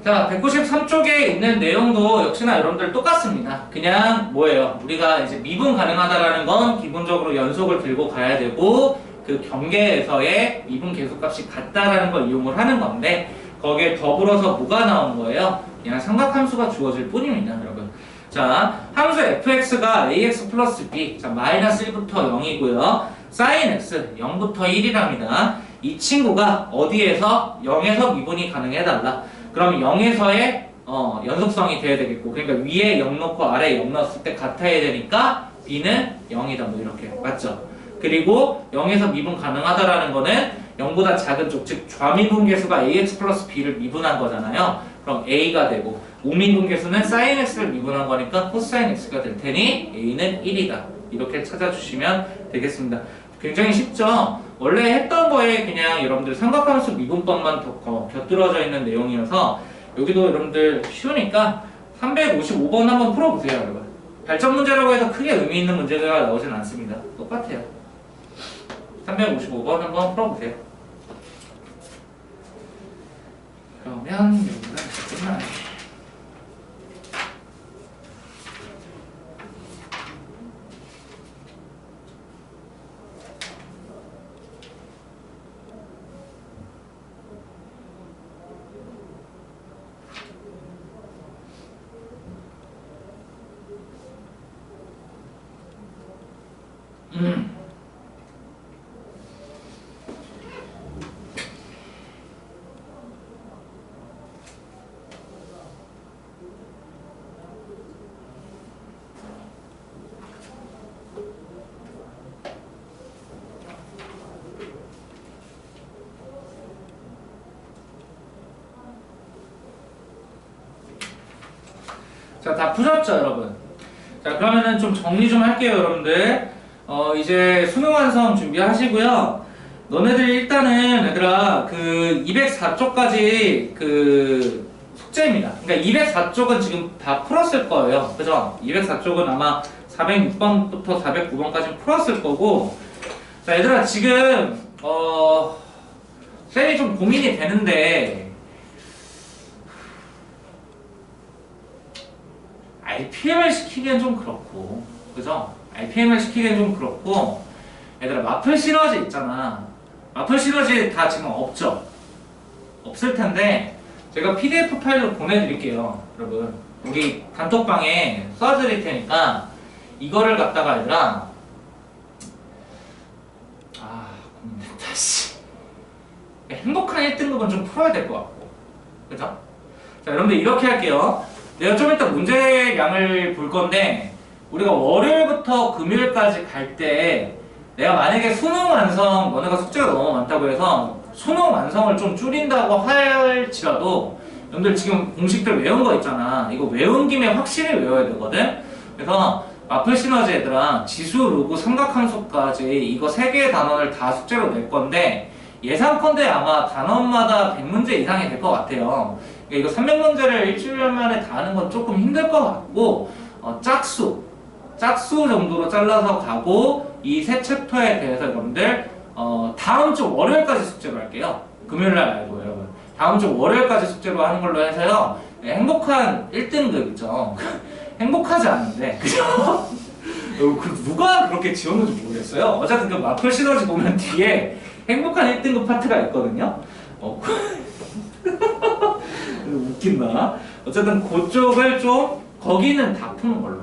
자 193쪽에 있는 내용도 역시나 여러분들 똑같습니다. 그냥 뭐예요? 우리가 이제 미분 가능하다라는 건 기본적으로 연속을 들고 가야 되고 그 경계에서의 미분 계수값이 같다라는 걸 이용을 하는 건데, 거기에 더불어서 뭐가 나온 거예요? 그냥 삼각함수가 주어질 뿐입니다 여러분. 자 함수 fx가 ax 플러스 b, 자 마이너스 1부터 0이고요 sin x 0부터 1이랍니다. 이 친구가 어디에서 0에서 미분이 가능해달라. 그럼 0에서의 연속성이 돼야 되겠고, 그러니까 위에 0 넣고 아래에 0 넣었을 때 같아야 되니까 b는 0이다 뭐 이렇게 맞죠? 그리고 0에서 미분 가능하다라는 거는 0보다 작은 쪽, 즉 좌미분 계수가 ax 플러스 b를 미분한 거잖아요. 그럼 a가 되고 우미분 계수는 sin x를 미분한 거니까 코사인 x가 될 테니 a는 1이다. 이렇게 찾아주시면 되겠습니다. 굉장히 쉽죠? 원래 했던 거에 그냥 여러분들 삼각함수 미분법만 더 곁들여져 있는 내용이어서 여기도 여러분들 쉬우니까 355번 한번 풀어보세요 여러분. 발전 문제라고 해서 크게 의미 있는 문제가 나오진 않습니다. 똑같아요. 355번 한번 풀어보세요. 그러면 여기가 끝나요. 자, 다 푸셨죠, 여러분? 자, 그러면은 좀 정리 좀 할게요, 여러분들. 이제 수능 완성 준비하시고요. 너네들 일단은 얘들아 그 204쪽까지 그 숙제입니다. 그러니까 204쪽은 지금 다 풀었을 거예요. 그죠? 204쪽은 아마 406번부터 409번까지 풀었을 거고. 자, 얘들아 지금 쌤이 좀 고민이 되는데 RPM을 시키기엔 좀 그렇고, 그죠? RPM을 시키기엔 좀 그렇고, 얘들아 마플 시너지 있잖아. 마플 시너지 다 지금 없죠? 없을 텐데 제가 PDF 파일로 보내드릴게요, 여러분. 여기 단톡방에 쏴드릴 테니까 이거를 갖다가 얘들아 고민된다 씨. 행복한 1등급은 좀 풀어야 될 것 같고, 그죠? 자, 여러분들 이렇게 할게요. 내가 좀 이따 문제량을 볼 건데 우리가 월요일부터 금요일까지 갈 때 내가 만약에 수능 완성, 너네가 숙제가 너무 많다고 해서 수능 완성을 좀 줄인다고 할지라도 여러분들 지금 공식들 외운 거 있잖아. 이거 외운 김에 확실히 외워야 되거든. 그래서 마플 시너지 얘들아 지수, 로그, 삼각함수까지 이거 3개의 단원을 다 숙제로 낼 건데 예상컨대 아마 단원마다 100문제 이상이 될 것 같아요. 이거 300문제를 일주일 만에 다 하는 건 조금 힘들 것 같고 짝수 정도로 잘라서 가고 이 세 챕터에 대해서 여러분들 다음 주 월요일까지 숙제로 할게요. 금요일날 말고 여러분. 다음 주 월요일까지 숙제로 하는 걸로 해서요. 네, 행복한 1등급이죠. 행복하지 않은데 그죠? 누가 그렇게 지었는지 모르겠어요. 어쨌든 그 마플 시너지 보면 뒤에 행복한 1등급 파트가 있거든요. 웃긴다. 어쨌든 그쪽을 좀 거기는 다 푸는 걸로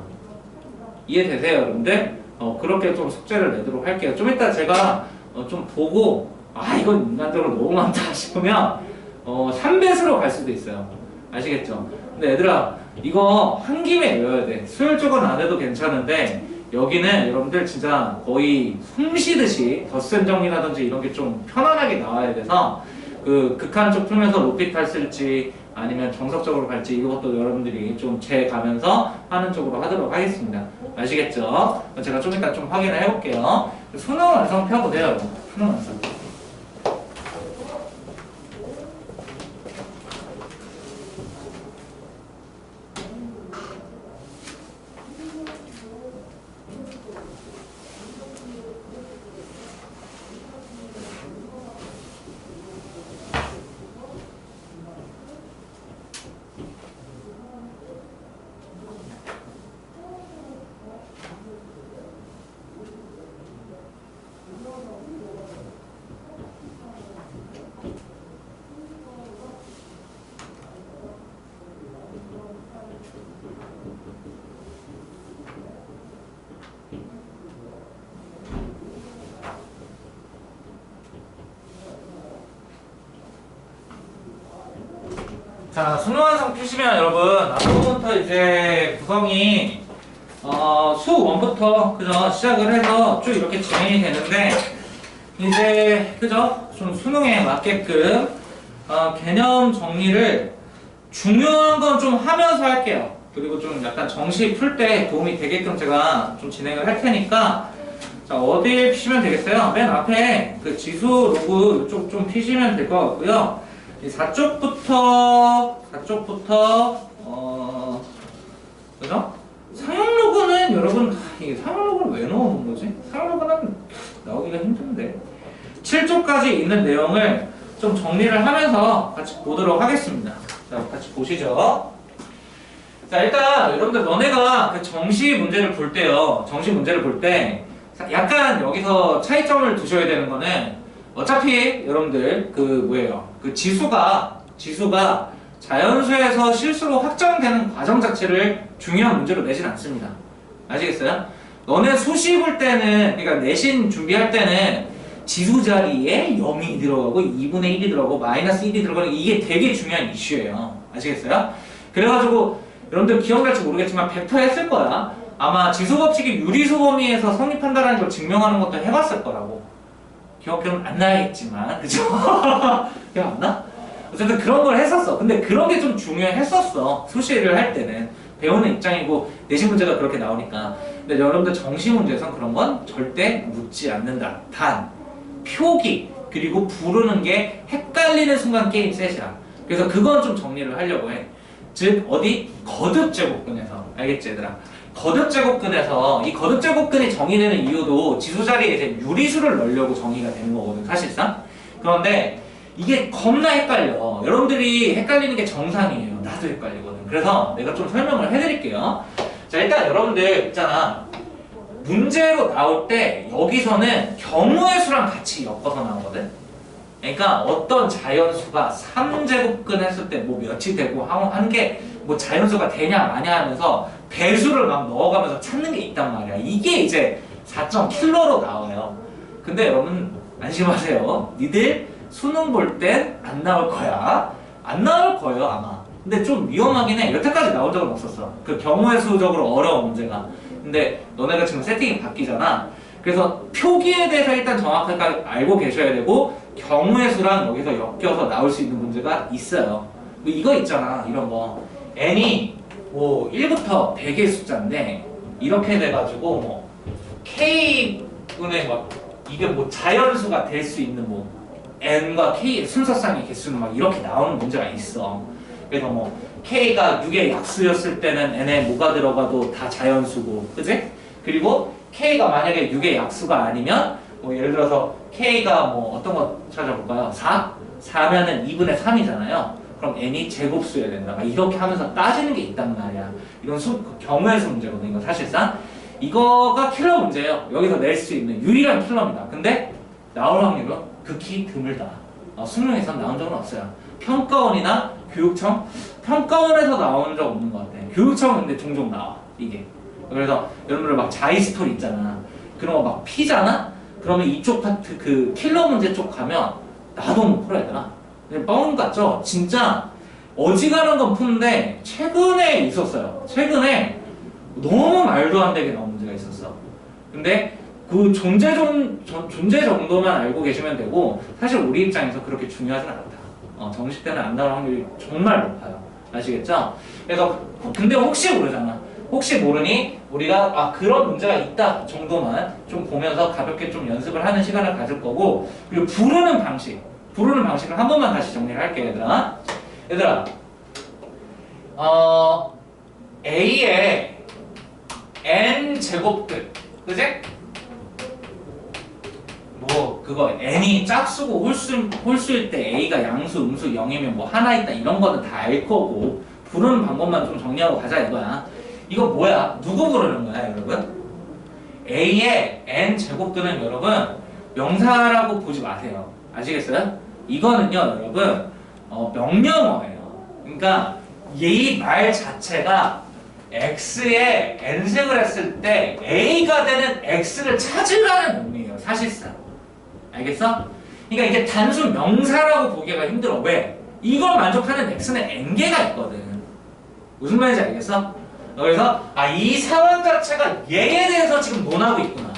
이해되세요, 여러분들? 그렇게 좀 숙제를 내도록 할게요. 좀 이따 제가 좀 보고 이건 인간적으로 너무 많다 싶으면 3배수로 갈 수도 있어요. 아시겠죠? 근데 얘들아 이거 한 김에 외워야 돼. 수요일 쪽은 안 해도 괜찮은데 여기는 여러분들 진짜 거의 숨 쉬듯이 덧셈 정리라든지 이런 게 좀 편안하게 나와야 돼서 그 극한 쪽 풀면서 로피탈 쓸지 아니면 정석적으로 갈지 이것도 여러분들이 좀 재가면서 하는 쪽으로 하도록 하겠습니다. 아시겠죠? 제가 좀 이따 좀 확인을 해볼게요. 수능 완성 펴보세요, 여러분. 수능 완성. 자, 수능 완성 푸시면 여러분 앞부분부터 이제 구성이 수 1부터 그죠 시작을 해서 쭉 이렇게 진행이 되는데 이제 그죠 좀 수능에 맞게끔 개념 정리를 중요한 건 좀 하면서 할게요. 그리고 좀 약간 정시 풀 때 도움이 되게끔 제가 좀 진행을 할 테니까 자 어디에 피시면 되겠어요? 맨 앞에 그 지수 로그 이쪽 좀 피시면 될 것 같고요. 이 4쪽부터 그죠? 상형 로그는 여러분 이게 상형 로그를 왜 넣어놓은 거지? 상형 로그는 나오기가 힘든데 7쪽까지 있는 내용을 좀 정리를 하면서 같이 보도록 하겠습니다. 자 같이 보시죠. 자 일단 여러분들 너네가 그 정시 문제를 볼 때요. 정시 문제를 볼 때 약간 여기서 차이점을 두셔야 되는 거는 어차피 여러분들 그 뭐예요? 그 지수가 자연수에서 실수로 확정되는 과정 자체를 중요한 문제로 내진 않습니다. 아시겠어요? 너네 수시 볼 때는 그러니까 내신 준비할 때는 지수 자리에 0이 들어가고 2분의 1이 들어가고 마이너스 1이 들어가는 이게 되게 중요한 이슈예요. 아시겠어요? 그래가지고 여러분들 기억날지 모르겠지만 벡터 했을 거야. 아마 지수 법칙이 유리수 범위에서 성립한다는 걸 증명하는 것도 해봤을 거라고. 기억은 안 나겠지만, 그죠? 기억 안 나? 어쨌든 그런 걸 했었어. 근데 그런 게 좀 중요했었어. 수시를 할 때는. 배우는 입장이고 내신 문제가 그렇게 나오니까. 근데 여러분들 정시 문제에선 그런 건 절대 묻지 않는다. 단 표기 그리고 부르는 게 헷갈리는 순간 게임 셋이야. 그래서 그건 좀 정리를 하려고 해. 즉 어디? 거듭 제곱근에서. 알겠지 얘들아? 거듭 제곱근에서 이 거듭 제곱근이 정의되는 이유도 지수 자리에 이제 유리수를 넣으려고 정의가 되는 거거든 사실상. 그런데 이게 겁나 헷갈려. 여러분들이 헷갈리는 게 정상이에요. 나도 헷갈리거든. 그래서 내가 좀 설명을 해드릴게요. 자 일단 여러분들 있잖아. 문제로 나올 때 여기서는 경우의 수랑 같이 엮어서 나오거든. 그러니까 어떤 자연수가 3제곱근 했을 때 뭐 몇이 되고 하는 게 뭐 자연수가 되냐 마냐 하면서 배수를 막 넣어가면서 찾는 게 있단 말이야. 이게 이제 4.킬로로 나와요. 근데 여러분 안심하세요. 니들 수능 볼 땐 안 나올 거야. 안 나올 거예요 아마. 근데 좀 위험하긴 해. 여태까지 나온 적은 없었어. 그 경우의 수적으로 어려운 문제가. 근데 너네가 지금 세팅이 바뀌잖아. 그래서 표기에 대해서 일단 정확하게 알고 계셔야 되고 경우의 수랑 여기서 엮여서 나올 수 있는 문제가 있어요. 뭐 이거 있잖아. 이런 거. n이 뭐 1부터 100의 숫자인데 이렇게 돼가지고 뭐 k분의 막 이게 뭐 자연수가 될 수 있는 뭐 n과 k의 순서상의 개수는 막 이렇게 나오는 문제가 있어. 그래서 뭐 k가 6의 약수였을 때는 n에 뭐가 들어가도 다 자연수고, 그지? 그리고 k가 만약에 6의 약수가 아니면 뭐 예를 들어서 k가 뭐 어떤 거 찾아볼까요? 4? 4면은 2분의 3이잖아요. 그럼 n이 제곱수여야 된다. 막 이렇게 하면서 따지는 게 있단 말이야. 이건 경우의 수 문제거든. 이거 사실상 이거가 킬러 문제예요. 여기서 낼 수 있는 유일한 킬러입니다. 근데 나올 확률은 극히 드물다. 수능에선 나온 적은 없어요. 평가원이나 교육청? 평가원에서 나온 적 없는 것 같아. 교육청은 근데 종종 나와 이게. 그래서 여러분들 막 자이스토리 있잖아. 그런 거 막 피잖아? 그러면 이쪽 파트 그 킬러 문제 쪽 가면 나도 못 풀어야 되나? 뻥 같죠? 진짜 어지간한 건 푸는데 최근에 있었어요. 최근에 너무 말도 안 되게 나온 문제가 있었어. 근데 그 존재 정도만 알고 계시면 되고 사실 우리 입장에서 그렇게 중요하진 않다. 정시 때는 안 나올 확률이 정말 높아요. 아시겠죠? 그래서 근데 혹시 모르잖아. 혹시 모르니 우리가 그런 문제가 있다 정도만 좀 보면서 가볍게 좀 연습을 하는 시간을 가질 거고, 그리고 부르는 방식을 한 번만 다시 정리를 할게요. 얘들아 A의 n제곱근, 그지? 뭐 그거 n이 짝수고 홀수일 때 A가 양수, 음수, 0이면 뭐 하나 있다 이런 거는 다 알 거고, 부르는 방법만 좀 정리하고 가자 이거야. 이거 뭐야? 누구 부르는 거야 여러분? A의 n제곱근은 여러분 명사라고 보지 마세요. 아시겠어요? 이거는요 여러분 명령어예요. 그러니까 이 말 자체가 x에 n승을 했을 때 a가 되는 x를 찾으라는 의미예요 사실상. 알겠어? 그러니까 이게 단순 명사라고 보기가 힘들어. 왜? 이걸 만족하는 x는 n개가 있거든. 무슨 말인지 알겠어? 그래서 이 상황 자체가 얘에 대해서 지금 논하고 있구나.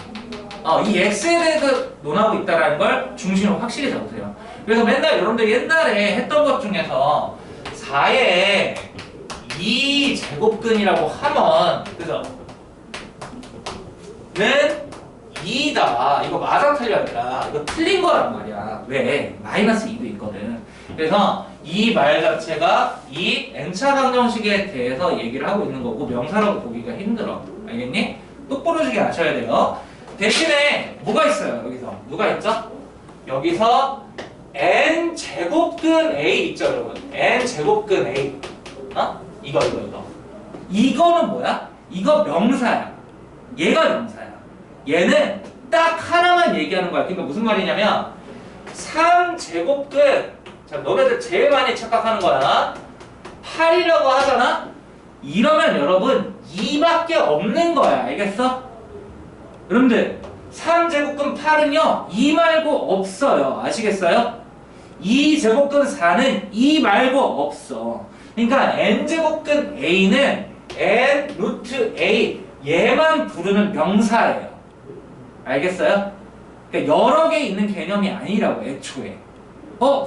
이 x에 대해서 논하고 있다는 걸 중심으로 확실히 잡으세요. 그래서 맨날 여러분들 옛날에 했던 것 중에서 4에 2제곱근이라고 하면 그죠? 는 2다. 이거 맞아 틀려야 되나? 이거 틀린 거란 말이야. 왜? 마이너스 2도 있거든. 그래서 이 말 자체가 이 n차 방정식에 대해서 얘기를 하고 있는 거고 명사라고 보기가 힘들어. 알겠니? 똑부러지게 아셔야 돼요. 대신에 뭐가 있어요? 여기서 누가 있죠? 여기서 n제곱근 a 있죠 여러분. n제곱근 a 이거 이거는 뭐야? 이거 명사야. 얘가 명사야. 얘는 딱 하나만 얘기하는 거야. 그러니까 무슨 말이냐면 3제곱근, 자 너네들 제일 많이 착각하는 거야. 8이라고 하잖아? 이러면 여러분 2밖에 없는 거야. 알겠어? 여러분들 3제곱근 8은요 2 말고 없어요. 아시겠어요? 2제곱근 4는 2 말고 없어. 그러니까 n제곱근 a는 n 루트 a 얘만 부르는 명사예요. 알겠어요? 그러니까 여러 개 있는 개념이 아니라고 애초에.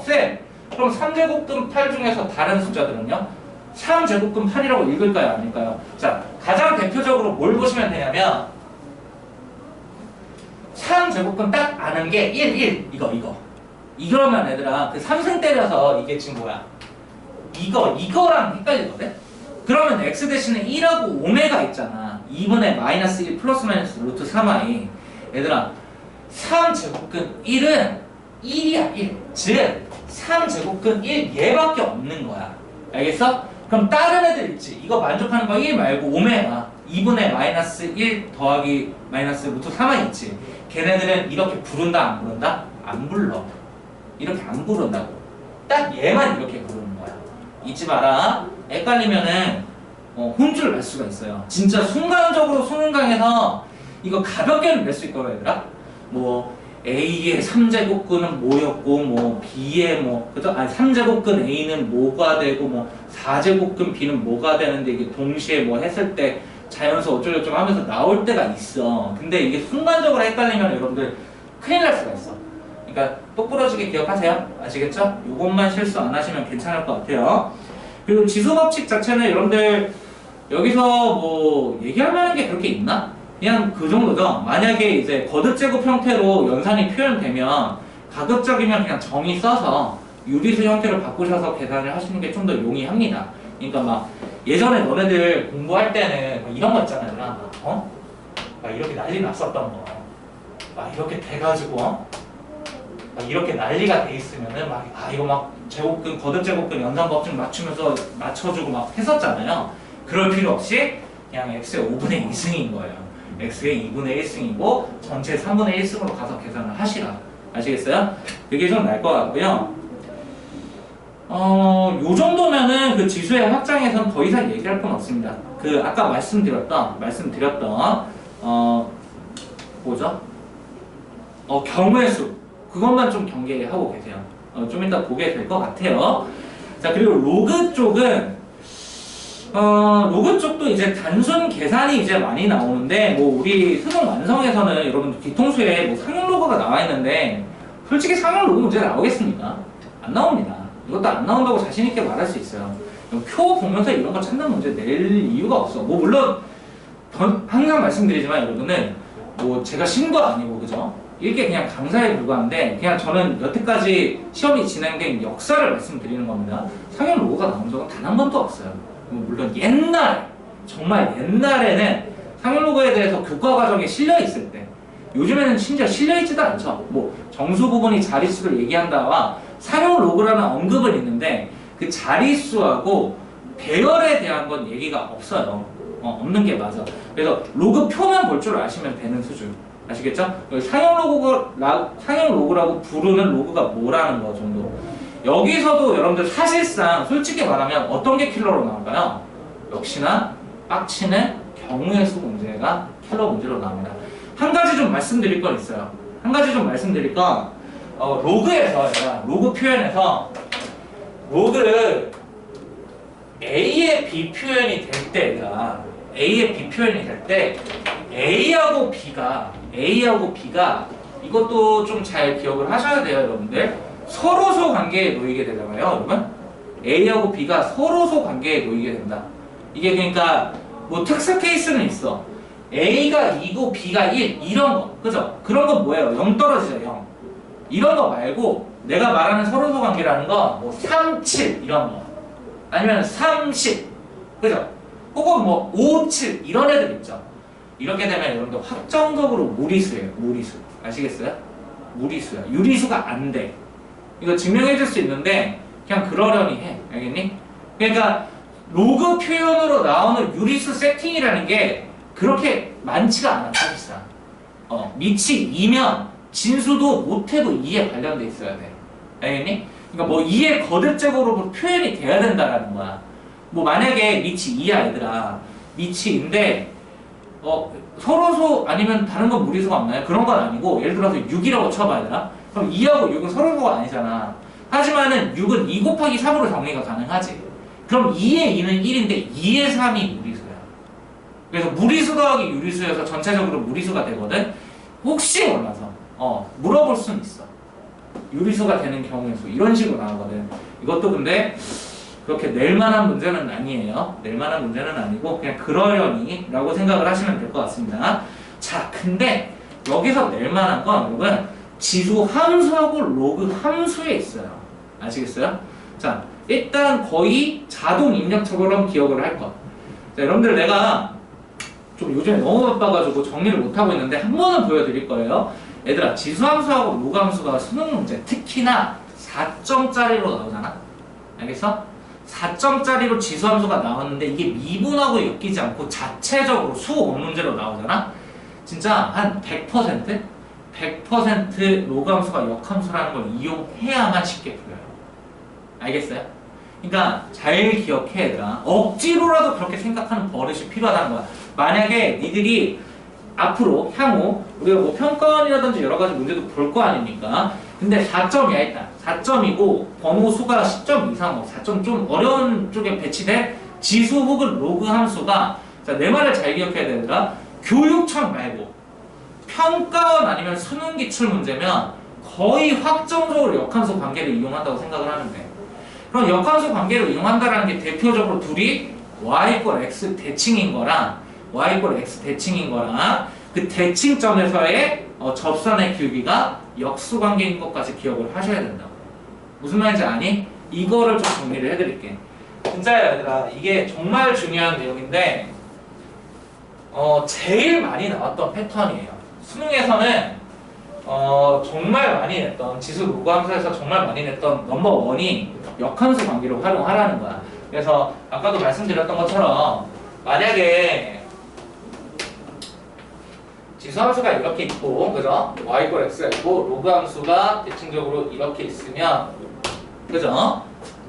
쌤 그럼 3제곱근 8 중에서 다른 숫자들은요? 3제곱근 8이라고 읽을까요? 아닐까요? 자, 가장 대표적으로 뭘 보시면 되냐면 3제곱근 딱 아는 게 1, 이거면 얘들아 그 3승 때려서 이게 지금 뭐야? 이거랑 헷갈리거든? 그러면 x 대신에 1하고 오메가 있잖아. 2분의 마이너스 1 플러스 마이너스 루트 3i. 얘들아 3제곱근 1은 1이야 1. 즉 3제곱근 1 얘밖에 없는 거야. 알겠어? 그럼 다른 애들 있지. 이거 만족하는 거 1 말고 오메가 2분의 마이너스 1 더하기 마이너스 루트 3i 있지. 걔네들은 이렇게 부른다 안 부른다? 안 불러. 이렇게 안 부른다고. 딱 얘만 이렇게 부르는 거야. 잊지 마라. 헷갈리면은 혼쭐을 낼 수가 있어요. 진짜 순간적으로 수능강에서 이거 가볍게는 낼 수 있거든 얘들아. 뭐 A의 3제곱근은 뭐였고 뭐 B의 그죠? 아니 3제곱근 A는 뭐가 되고 뭐 4제곱근 B는 뭐가 되는데 이게 동시에 뭐 했을 때 자연수 어쩌고저쩌고 하면서 나올 때가 있어. 근데 이게 순간적으로 헷갈리면 여러분들 큰일 날 수가 있어. 그러니까 똑부러지게 기억하세요. 아시겠죠? 이것만 실수 안 하시면 괜찮을 것 같아요. 그리고 지수 법칙 자체는 여러분들 여기서 뭐 얘기할 만한 게 그렇게 있나? 그냥 그 정도죠. 만약에 이제 거듭제곱 형태로 연산이 표현되면 가급적이면 그냥 정의 써서 유리수 형태로 바꾸셔서 계산을 하시는 게 좀 더 용이합니다. 그러니까 막 예전에 너네들 공부할 때는 막 이런 거 있잖아요. 막 이렇게 난리 났었던 거. 막 이렇게 돼가지고 막 이렇게 난리가 돼 있으면은 이거 막 제곱근 거듭제곱근 연산법칙 맞춰주고 막 했었잖아요. 그럴 필요 없이 그냥 x의 5분의 2승인 거예요. x의 2분의 1승이고 전체 3분의 1승으로 가서 계산을 하시라. 아시겠어요? 그게 좀 날 것 같고요. 요 정도면은 그 지수의 확장에선 더 이상 얘기할 건 없습니다. 그 아까 말씀드렸던 뭐죠? 경우의 수 그것만 좀 경계하고 계세요. 좀 이따 보게 될 것 같아요. 자, 그리고 로그 쪽은 로그 쪽도 이제 단순 계산이 이제 많이 나오는데 뭐 우리 수능 완성에서는 여러분 뒤통수에 뭐 상용 로그가 나와 있는데 솔직히 상용 로그 문제 나오겠습니까? 안 나옵니다. 이것도 안 나온다고 자신 있게 말할 수 있어요. 표 보면서 이런 거 찾는 문제 낼 이유가 없어. 뭐 물론 항상 말씀드리지만 여러분은 뭐 제가 신도 아니고 그죠? 이게 그냥 강사에 불과한데 그냥 저는 여태까지 시험이 진행된 역사를 말씀드리는 겁니다. 상용 로고가 나온 적은 단 한 번도 없어요. 물론 정말 옛날에는 상용 로고에 대해서 교과 과정에 실려 있을 때 요즘에는 심지어 실려 있지도 않죠. 뭐 정수 부분이 자릿수를 얘기한다와 상용 로그라는 언급은 있는데 그 자릿수하고 배열에 대한 건 얘기가 없어요. 없는 게 맞아. 그래서 로그 표만 볼 줄 아시면 되는 수준. 아시겠죠? 상용 로그라고 부르는 로그가 뭐라는 거 정도. 여기서도 여러분들 사실상 솔직히 말하면 어떤 게 킬러로 나올까요? 역시나 빡치는 경우의 수 문제가 킬러 문제로 나옵니다. 한 가지 좀 말씀드릴 건 있어요. 로그에서 로그 표현에서 로그를 A의 B 표현이 될 때가 A하고 B가 이것도 좀 잘 기억을 하셔야 돼요, 여러분들. 서로소 관계에 놓이게 되잖아요, 여러분. A하고 B가 서로소 관계에 놓이게 된다. 이게 그러니까 뭐 특수 케이스는 있어. A가 2고 B가 1 이런 거, 그죠? 그런 건 뭐예요? 0 떨어지죠, 0. 이런 거 말고 내가 말하는 서로소 관계라는 거 뭐 3, 7 이런 거 아니면 30 그죠? 혹은 뭐 5, 7 이런 애들 있죠. 이렇게 되면 여러분들 확정적으로 무리수예요. 무리수. 아시겠어요? 무리수야. 유리수가 안 돼. 이거 증명해 줄 수 있는데 그냥 그러려니 해. 알겠니? 그러니까 로그 표현으로 나오는 유리수 세팅이라는 게 그렇게 많지가 않아 사실상. 밑이 2면 진수도 못해도 2에 관련돼 있어야 돼. 알겠니? 그러니까 뭐 2의 거듭제곱으로 표현이 돼야 된다라는 거야. 뭐 만약에 밑이 2야 얘들아. 밑이 2인데 서로소 아니면 다른 건 무리수가 없나요? 그런 건 아니고 예를 들어서 6이라고 쳐봐 얘들아. 그럼 2하고 6은 서로소가 아니잖아. 하지만은 6은 2 곱하기 3으로 정리가 가능하지. 그럼 2의 2는 1인데 2의 3이 무리수야. 그래서 무리수 더하기 유리수여서 전체적으로 무리수가 되거든. 혹시 몰라서 물어볼 수는 있어. 유리수가 되는 경우의 수 이런 식으로 나오거든. 이것도 근데 그렇게 낼 만한 문제는 아니에요. 낼 만한 문제는 아니고 그냥 그러려니 라고 생각을 하시면 될 것 같습니다. 자, 근데 여기서 낼 만한 건 여러분 지수 함수하고 로그 함수에 있어요. 아시겠어요? 자, 일단 거의 자동 입력처럼 기억을 할 것. 자, 여러분들 내가 좀 요즘에 너무 바빠가지고 정리를 못하고 있는데 한 번은 보여드릴 거예요. 얘들아, 지수함수하고 로그함수가 수능 문제 특히나 4점짜리로 나오잖아. 알겠어? 4점짜리로 지수함수가 나왔는데 이게 미분하고 엮이지 않고 자체적으로 수업 문제로 나오잖아. 진짜 한 100% 로그함수가 역함수라는 걸 이용해야만 쉽게 풀려요. 알겠어요? 그러니까 잘 기억해 얘들아. 억지로라도 그렇게 생각하는 버릇이 필요하다는 거야. 만약에 니들이 앞으로 향후 우리가 뭐 평가원이라든지 여러 가지 문제도 볼 거 아닙니까? 근데 4점이야 일단. 4점이고 번호 수가 10점 이상, 4점 좀 어려운 쪽에 배치된 지수 혹은 로그 함수가 자, 내 말을 잘 기억해야 되더라. 교육청 말고 평가원 아니면 수능 기출 문제면 거의 확정적으로 역함수 관계를 이용한다고 생각을 하면 돼. 그럼 역함수 관계를 이용한다는 게 대표적으로 둘이 y = x 대칭인 거랑 y = x 대칭인 거랑 그 대칭점에서의 접선의 길이가 역수관계인 것까지 기억을 하셔야 된다고. 무슨 말인지 아니? 이거를 좀 정리를 해드릴게. 진짜야 얘들아, 이게 정말 중요한 내용인데 제일 많이 나왔던 패턴이에요. 수능에서는 정말 많이 냈던 지수 로그 함수에서 정말 많이 냈던 넘버1이 역함수 관계를 활용하라는 거야. 그래서 아까도 말씀드렸던 것처럼 만약에 지수 함수가 이렇게 있고, 그죠? y = x가 있고 로그 함수가 대칭적으로 이렇게 있으면, 그죠?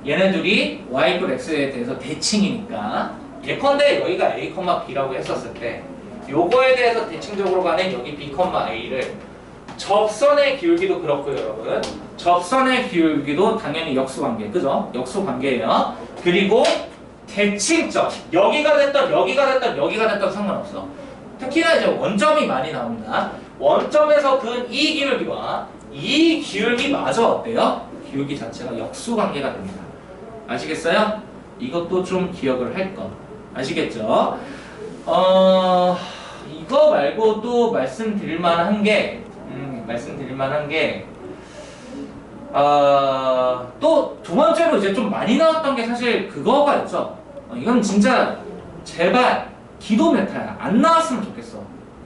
얘네들이 y = x에 대해서 대칭이니까 예컨대 여기가 a, b라고 했었을 때 요거에 대해서 대칭적으로 가는 여기 b, a를 접선의 기울기도 그렇고요, 여러분. 접선의 기울기도 당연히 역수관계, 그죠? 역수관계예요. 그리고 대칭점, 여기가 됐던 여기가 됐던 상관없어. 특히나 이제 원점이 많이 나옵니다. 원점에서 그은 이 기울기와 이 기울기마저 어때요? 기울기 자체가 역수관계가 됩니다. 아시겠어요? 이것도 좀 기억을 할 것. 아시겠죠? 이거 말고도 말씀드릴 만한 게 또 두 번째로 이제 좀 많이 나왔던 게 사실 그거가 있죠. 이건 진짜 제발 기도 메타야. 안 나왔으면 좋겠어.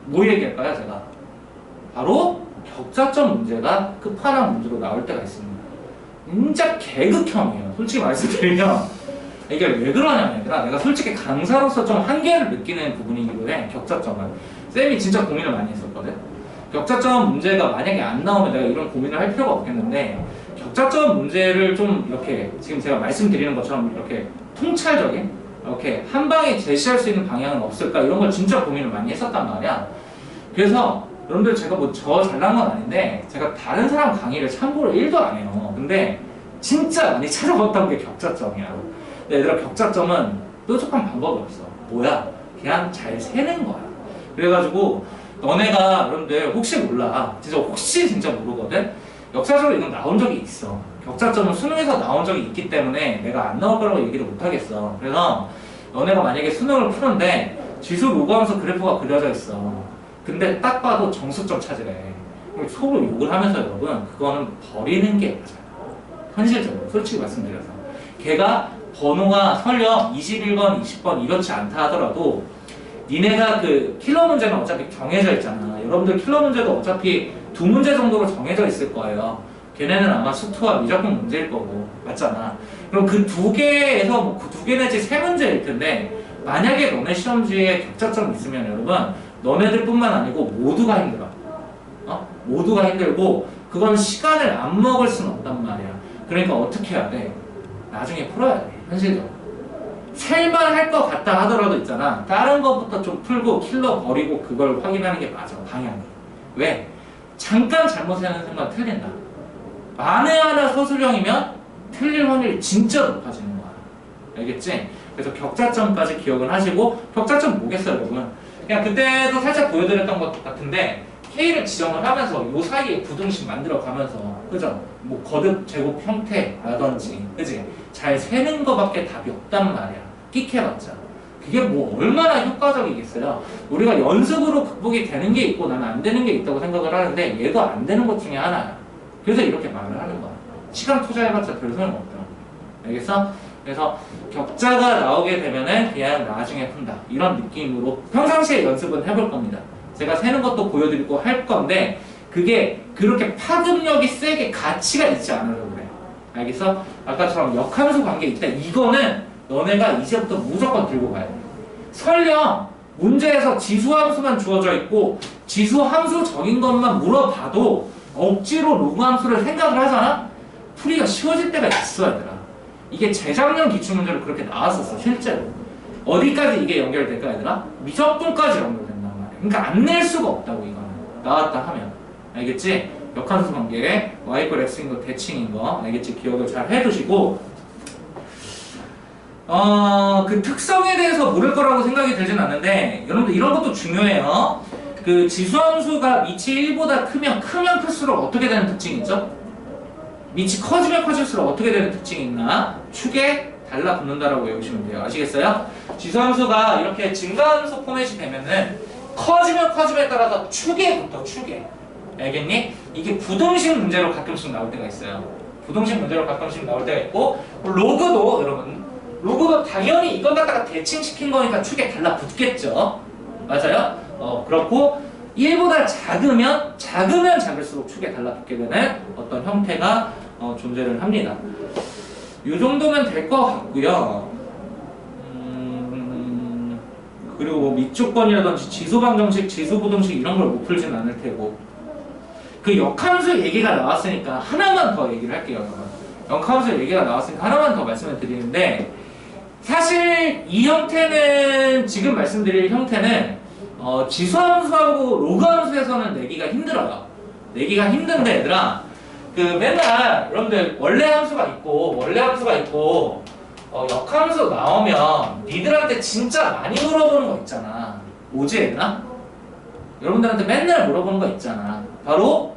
뭐 얘기할까요, 제가? 바로 격자점 문제가 끝판왕 문제로 나올 때가 있습니다. 진짜 개극형이에요. 솔직히 말씀드리면 이게 왜 그러냐면 얘들아, 내가 솔직히 강사로서 좀 한계를 느끼는 부분이기도 해. 격자점은 쌤이 진짜 고민을 많이 했었거든. 격자점 문제가 만약에 안 나오면 내가 이런 고민을 할 필요가 없겠는데, 격자점 문제를 좀 이렇게 지금 제가 말씀드리는 것처럼 이렇게 통찰적인 이렇게 한 방에 제시할 수 있는 방향은 없을까, 이런 걸 진짜 고민을 많이 했었단 말이야. 그래서 여러분들 제가 뭐 저 잘난 건 아닌데 제가 다른 사람 강의를 참고를 1도 안 해요. 근데 진짜 많이 찾아봤던 게 격자점이야. 근데 얘들아, 격자점은 뾰족한 방법이 없어. 뭐야? 그냥 잘 세는 거야. 그래가지고 너네가 여러분들 혹시 몰라, 진짜 모르거든? 역사적으로 이건 나온 적이 있어. 격자점은 수능에서 나온 적이 있기 때문에 내가 안 나올 거라고 얘기를 못 하겠어. 그래서 너네가 만약에 수능을 푸는데 지수 로그함수 그래프가 그려져 있어. 근데 딱 봐도 정수점 찾으래. 그럼 서로 욕을 하면서 여러분, 그거는 버리는 게 맞아요. 현실적으로 솔직히 말씀드려서 걔가 번호가 설령 21번, 20번 이렇지 않다 하더라도 니네가 그 킬러 문제는 어차피 정해져 있잖아. 여러분들 킬러 문제도 어차피 2문제 정도로 정해져 있을 거예요. 걔네는 아마 수투와 미적분 문제일 거고, 맞잖아. 그럼 그 2개에서 뭐 그 2개 내지 3문제일 텐데, 만약에 너네 시험지에 격자점 있으면 여러분, 너네들뿐만 아니고 모두가 힘들어. 모두가 힘들고 그건 시간을 안 먹을 수는 없단 말이야. 그러니까 어떻게 해야 돼? 나중에 풀어야 돼. 현실적으로. 셀만 할 것 같다 하더라도 있잖아, 다른 것부터 좀 풀고 킬러 버리고 그걸 확인하는 게 맞아, 방향이. 왜? 잠깐 잘못 세는 순간 틀린다. 만에 하나 서술형이면 틀릴 확률이 진짜 높아지는 거야. 알겠지? 그래서 격자점까지 기억을 하시고, 격자점 뭐겠어요 여러분? 그냥 그때도 살짝 보여드렸던 것 같은데 K를 지정을 하면서 요 사이에 부등식 만들어 가면서 그죠? 뭐 거듭 제곱 형태라든지 그지? 잘 세는 거밖에 답이 없단 말이야. 끽해봤자 그게 뭐 얼마나 효과적이겠어요. 우리가 연습으로 극복이 되는 게 있고 나는 안 되는 게 있다고 생각을 하는데 얘도 안 되는 것 중에 하나야. 그래서 이렇게 말을 하는 거야. 시간 투자해봤자 별 소용없다. 알겠어? 그래서 격자가 나오게 되면은 그냥 나중에 푼다 이런 느낌으로 평상시에 연습은 해볼 겁니다. 제가 세는 것도 보여드리고 할 건데 그게 그렇게 파급력이 세게 가치가 있지 않으려고 그래. 알겠어? 아까처럼 역함수 관계 있다. 이거는 너네가 이제부터 무조건 들고 가야 돼. 설령 문제에서 지수함수만 주어져 있고 지수함수적인 것만 물어봐도 억지로 로그함수를 생각을 하잖아? 풀이가 쉬워질 때가 있어 얘들아. 이게 재작년 기출문제로 그렇게 나왔었어 실제로. 어디까지 이게 연결될까 얘들아? 미적분까지 연결된단 말이야. 그러니까 안 낼 수가 없다고 이거는. 나왔다 하면. 알겠지? 역함수 관계 y = x인 거 대칭인 거 알겠지? 기억을 잘 해두시고 그 특성에 대해서 모를 거라고 생각이 들진 않는데 여러분들 이런 것도 중요해요. 그 지수함수가 밑이 1보다 크면 클수록 어떻게 되는 특징이 있죠? 밑이 커지면 커질수록 어떻게 되는 특징이 있나? 축에 달라붙는다라고 외우시면 돼요. 아시겠어요? 지수함수가 이렇게 증가함수 포맷이 되면은 커지면 커짐에 따라서 축에 붙어 축에. 알겠니? 이게 부등식 문제로 가끔씩 나올 때가 있어요. 부등식 문제로 가끔씩 나올 때가 있고 로그도 여러분 로그도 당연히 이건 갖다가 대칭시킨 거니까 축에 달라붙겠죠. 맞아요? 그렇고 1보다 작으면 작을수록 축에 달라붙게 되는 어떤 형태가 존재를 합니다. 이 정도면 될 것 같고요. 그리고 뭐 밑조건이라든지 지수방정식, 지수부등식 이런 걸 못 풀진 않을 테고 그 역함수 얘기가 나왔으니까 하나만 더 얘기를 할게요. 역함수 얘기가 나왔으니까 하나만 더 말씀을 드리는데 사실 이 형태는 지금 말씀드릴 형태는 지수함수하고 로그함수에서는 내기가 힘들어요. 내기가 힘든데 얘들아 그 맨날 여러분들 원래 함수가 있고 역함수 나오면 니들한테 진짜 많이 물어보는 거 있잖아. 뭐지 얘들아? 여러분들한테 맨날 물어보는 거 있잖아. 바로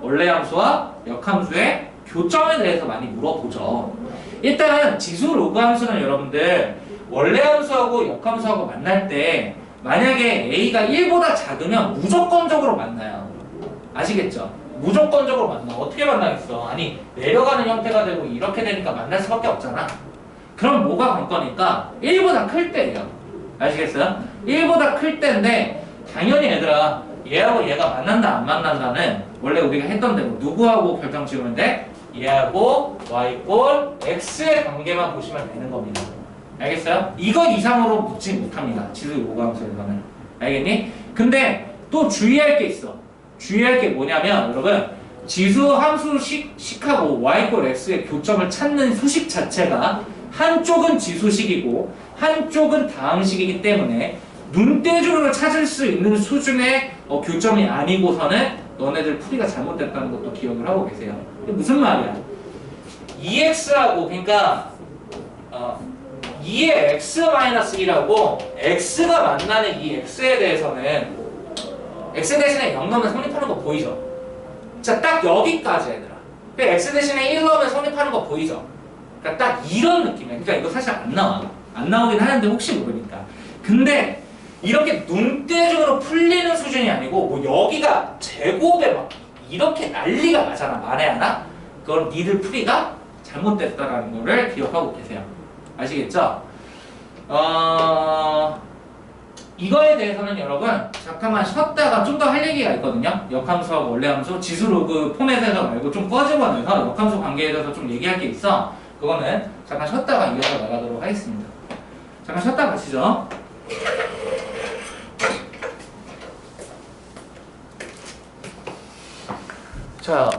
원래 함수와 역함수의 교점에 대해서 많이 물어보죠. 일단 지수 로그 함수는 여러분들 원래 함수하고 역함수하고 만날 때 만약에 A가 1보다 작으면 무조건적으로 만나요. 아시겠죠? 무조건적으로 만나. 어떻게 만나겠어? 아니 내려가는 형태가 되고 이렇게 되니까 만날 수밖에 없잖아. 그럼 뭐가 관건이니까 1보다 클 때예요. 아시겠어요? 1보다 클 때인데 당연히 얘들아 얘하고 얘가 만난다 안 만난다는 원래 우리가 했던 대로 누구하고 결정 지으면 돼? 얘하고 y = x의 관계만 보시면 되는 겁니다. 알겠어요? 이거 이상으로 묻지 못합니다. 지수 로그함수에서는. 알겠니? 근데 또 주의할 게 있어. 주의할 게 뭐냐면 여러분 지수 함수식하고 y = x의 교점을 찾는 수식 자체가 한쪽은 지수식이고 한쪽은 다항식이기 때문에 눈대중으로 찾을 수 있는 수준의 교점이 아니고서는 너네들 풀이가 잘못됐다는 것도 기억을 하고 계세요. 이게 무슨 말이야? 2x하고 그러니까 2의 x-1하고 x가 만나는 이 x에 대해서는 x 대신에 0 넣으면 성립하는 거 보이죠? 자, 딱 여기까지 얘들아. x 대신에 1 넣으면 성립하는 거 보이죠? 그러니까 딱 이런 느낌이야. 그러니까 이거 사실 안 나와. 안 나오긴 하는데 혹시 모르니까. 근데 이렇게 눈대중으로 풀리는 수준이 아니고 뭐 여기가 제곱에 막 이렇게 난리가 나잖아. 만에 하나? 그건 니들 풀이가 잘못됐다라는 거를 기억하고 계세요. 아시겠죠? 이거에 대해서는 여러분 잠깐만 쉬었다가 좀 더 할 얘기가 있거든요. 역함수하고 원래함수, 지수 로그 포맷에서 말고 좀 꺼집어내서 역함수 관계에 대해서 좀 얘기할 게 있어. 그거는 잠깐 쉬었다가 이어서 나가도록 하겠습니다. 잠깐 쉬었다 가시죠. 자,